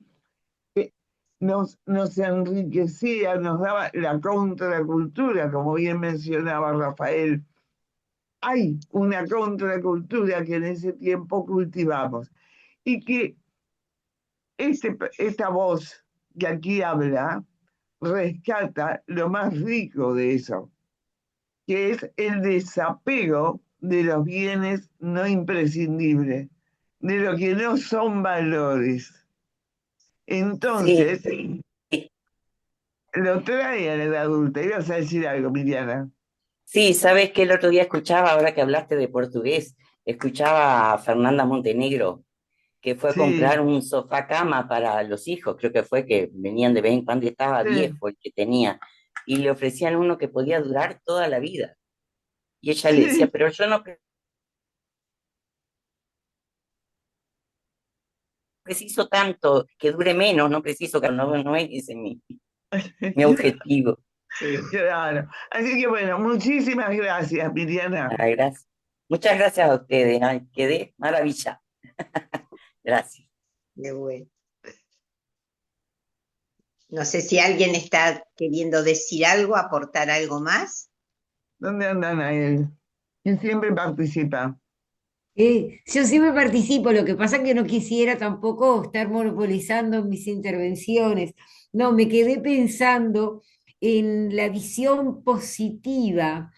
que nos enriquecía, nos daba la contracultura, como bien mencionaba Rafael. Hay una contracultura que en ese tiempo cultivamos. Y que esta voz que aquí habla rescata lo más rico de eso, que es el desapego de los bienes no imprescindibles, de lo que no son valores. Entonces, Sí, lo trae a la edad adulta. Ibas a decir algo, Miriana. sí, sabes que el otro día escuchaba, ahora que hablaste de portugués, escuchaba a Fernanda Montenegro, que fue a Sí, comprar un sofá cama para los hijos, creo que fue que venían de vez en cuando y estaba sí, viejo el que tenía, y le ofrecían uno que podía durar toda la vida. Y ella le decía, sí. pero yo no preciso tanto, que dure menos, no preciso, que no es ese mi objetivo. Claro. Así que bueno, muchísimas gracias, Miriana. Ay, gracias. Muchas gracias a ustedes, ay, quedé maravilla. Gracias. Qué bueno. No sé si alguien está queriendo decir algo, aportar algo más. ¿Dónde andan a él? ¿Quién siempre participa? Yo siempre participo, lo que pasa es que no quisiera tampoco estar monopolizando mis intervenciones. No, me quedé pensando en la visión positiva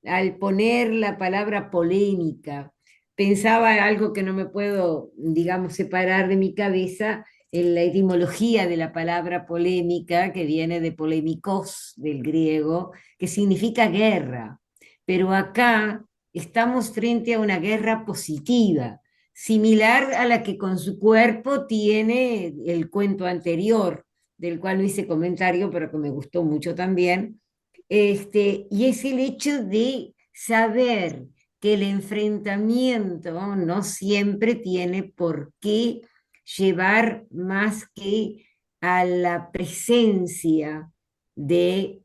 al poner la palabra polémica. Pensaba algo que no me puedo, digamos, separar de mi cabeza, en la etimología de la palabra polémica, que viene de polémicos, del griego, que significa guerra. Pero acá estamos frente a una guerra positiva, similar a la que con su cuerpo tiene el cuento anterior, del cual no hice comentario, pero que me gustó mucho también. Y es el hecho de saber que el enfrentamiento no siempre tiene por qué llevar más que a la presencia de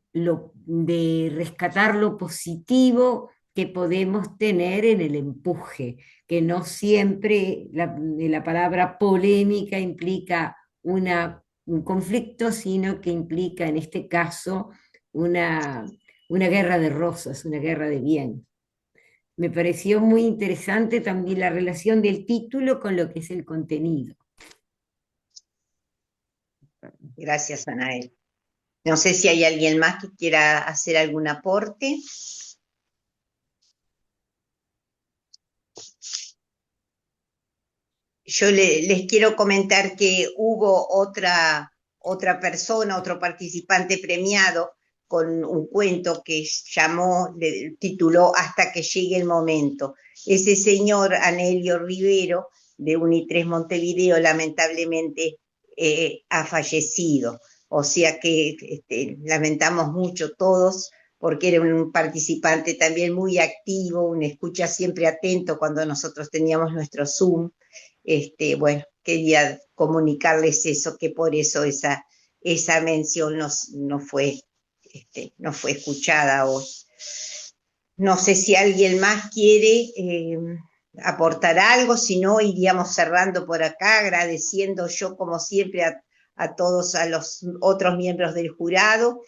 rescatar lo positivo que podemos tener en el empuje, que no siempre la palabra polémica implica un conflicto, sino que implica en este caso una, una guerra de rosas, una guerra de bien. Me pareció muy interesante también la relación del título con lo que es el contenido. Gracias, Anael. No sé si hay alguien más que quiera hacer algún aporte. Yo les quiero comentar que hubo otra persona, otro participante premiado con un cuento que tituló Hasta que llegue el momento. Ese señor, Anelio Rivero, de Unitres Montevideo, lamentablemente ha fallecido. O sea que lamentamos mucho todos, porque era un participante también muy activo, un escucha siempre atento cuando nosotros teníamos nuestro Zoom. Bueno, quería comunicarles eso, que por eso esa mención no fue escuchada hoy. No sé si alguien más quiere aportar algo, si no, iríamos cerrando por acá, agradeciendo yo como siempre a todos, a los otros miembros del jurado.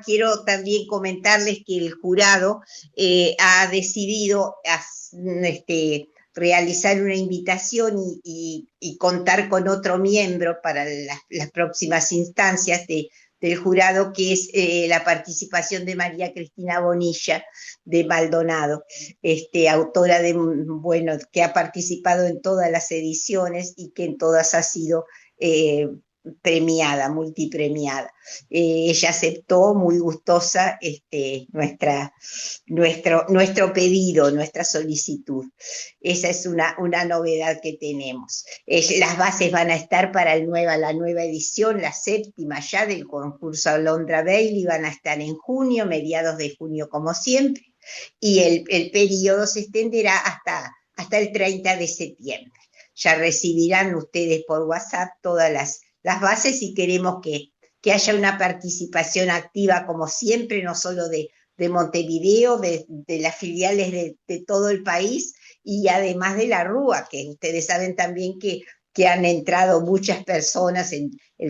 Quiero también comentarles que el jurado ha decidido realizar una invitación y contar con otro miembro para las próximas instancias del jurado, que es la participación de María Cristina Bonilla de Maldonado, autora que ha participado en todas las ediciones y que en todas ha sido premiada, multipremiada. Ella aceptó muy gustosa nuestro pedido, nuestra solicitud. Esa es una novedad que tenemos. Las bases van a estar para la nueva edición, la 7ª ya del concurso Alondra Bailey, van a estar en junio, mediados de junio como siempre, y el periodo se extenderá hasta el 30 de septiembre. ya recibirán ustedes por WhatsApp todas las bases y queremos que haya una participación activa, como siempre, no solo de Montevideo, de las filiales de todo el país y además de la Rúa, que ustedes saben también que han entrado muchas personas,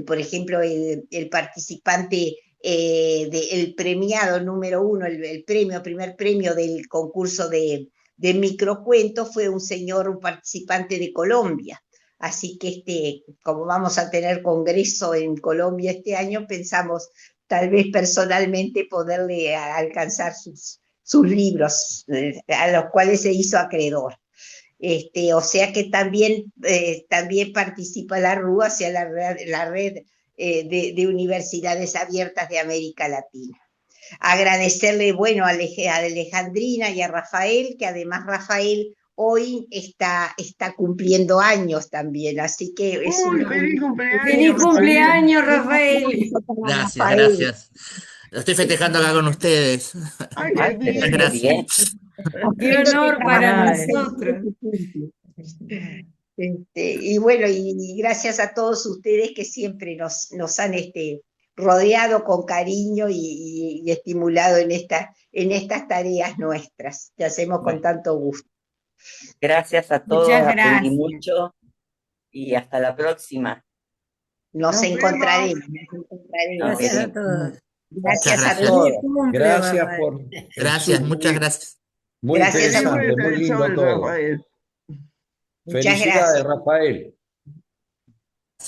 por ejemplo, el participante, el premiado número 1, el primer premio del concurso de microcuentos fue un participante de Colombia. Así que como vamos a tener congreso en Colombia este año, pensamos tal vez personalmente poderle alcanzar sus libros, a los cuales se hizo acreedor. O sea que también participa la RUA, hacia la red de universidades abiertas de América Latina. Agradecerle, bueno, a Alejandrina y a Rafael, que además Rafael hoy está cumpliendo años también, así que es ¡Feliz cumpleaños! ¡Feliz cumpleaños, Rafael! Gracias. Lo estoy festejando acá con ustedes. ¡Ay, Ay, qué pero bien! qué bien. ¡Qué honor para Ay. nosotros! Y bueno, y gracias a todos ustedes que siempre nos han rodeado con cariño y estimulado en estas tareas nuestras, que hacemos con Bueno, tanto gusto. gracias a todos, Muchas aprendí gracias. mucho y hasta la próxima. Nos encontraremos. Nos Gracias a veremos. todos. Gracias a Gracias. todos. Feliz cumple, Gracias Rafael. por el Gracias, Zoom. muchas gracias. Muy Gracias a interesante, Feliz muy vuelta lindo del sol, todo. Rafael. Muchas Felicidades, gracias. Rafael.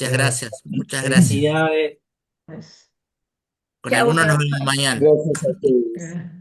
Gracias. Muchas gracias. Felicidades. Con Chau, algunos nos Rafael. vemos mañana. Gracias a todos.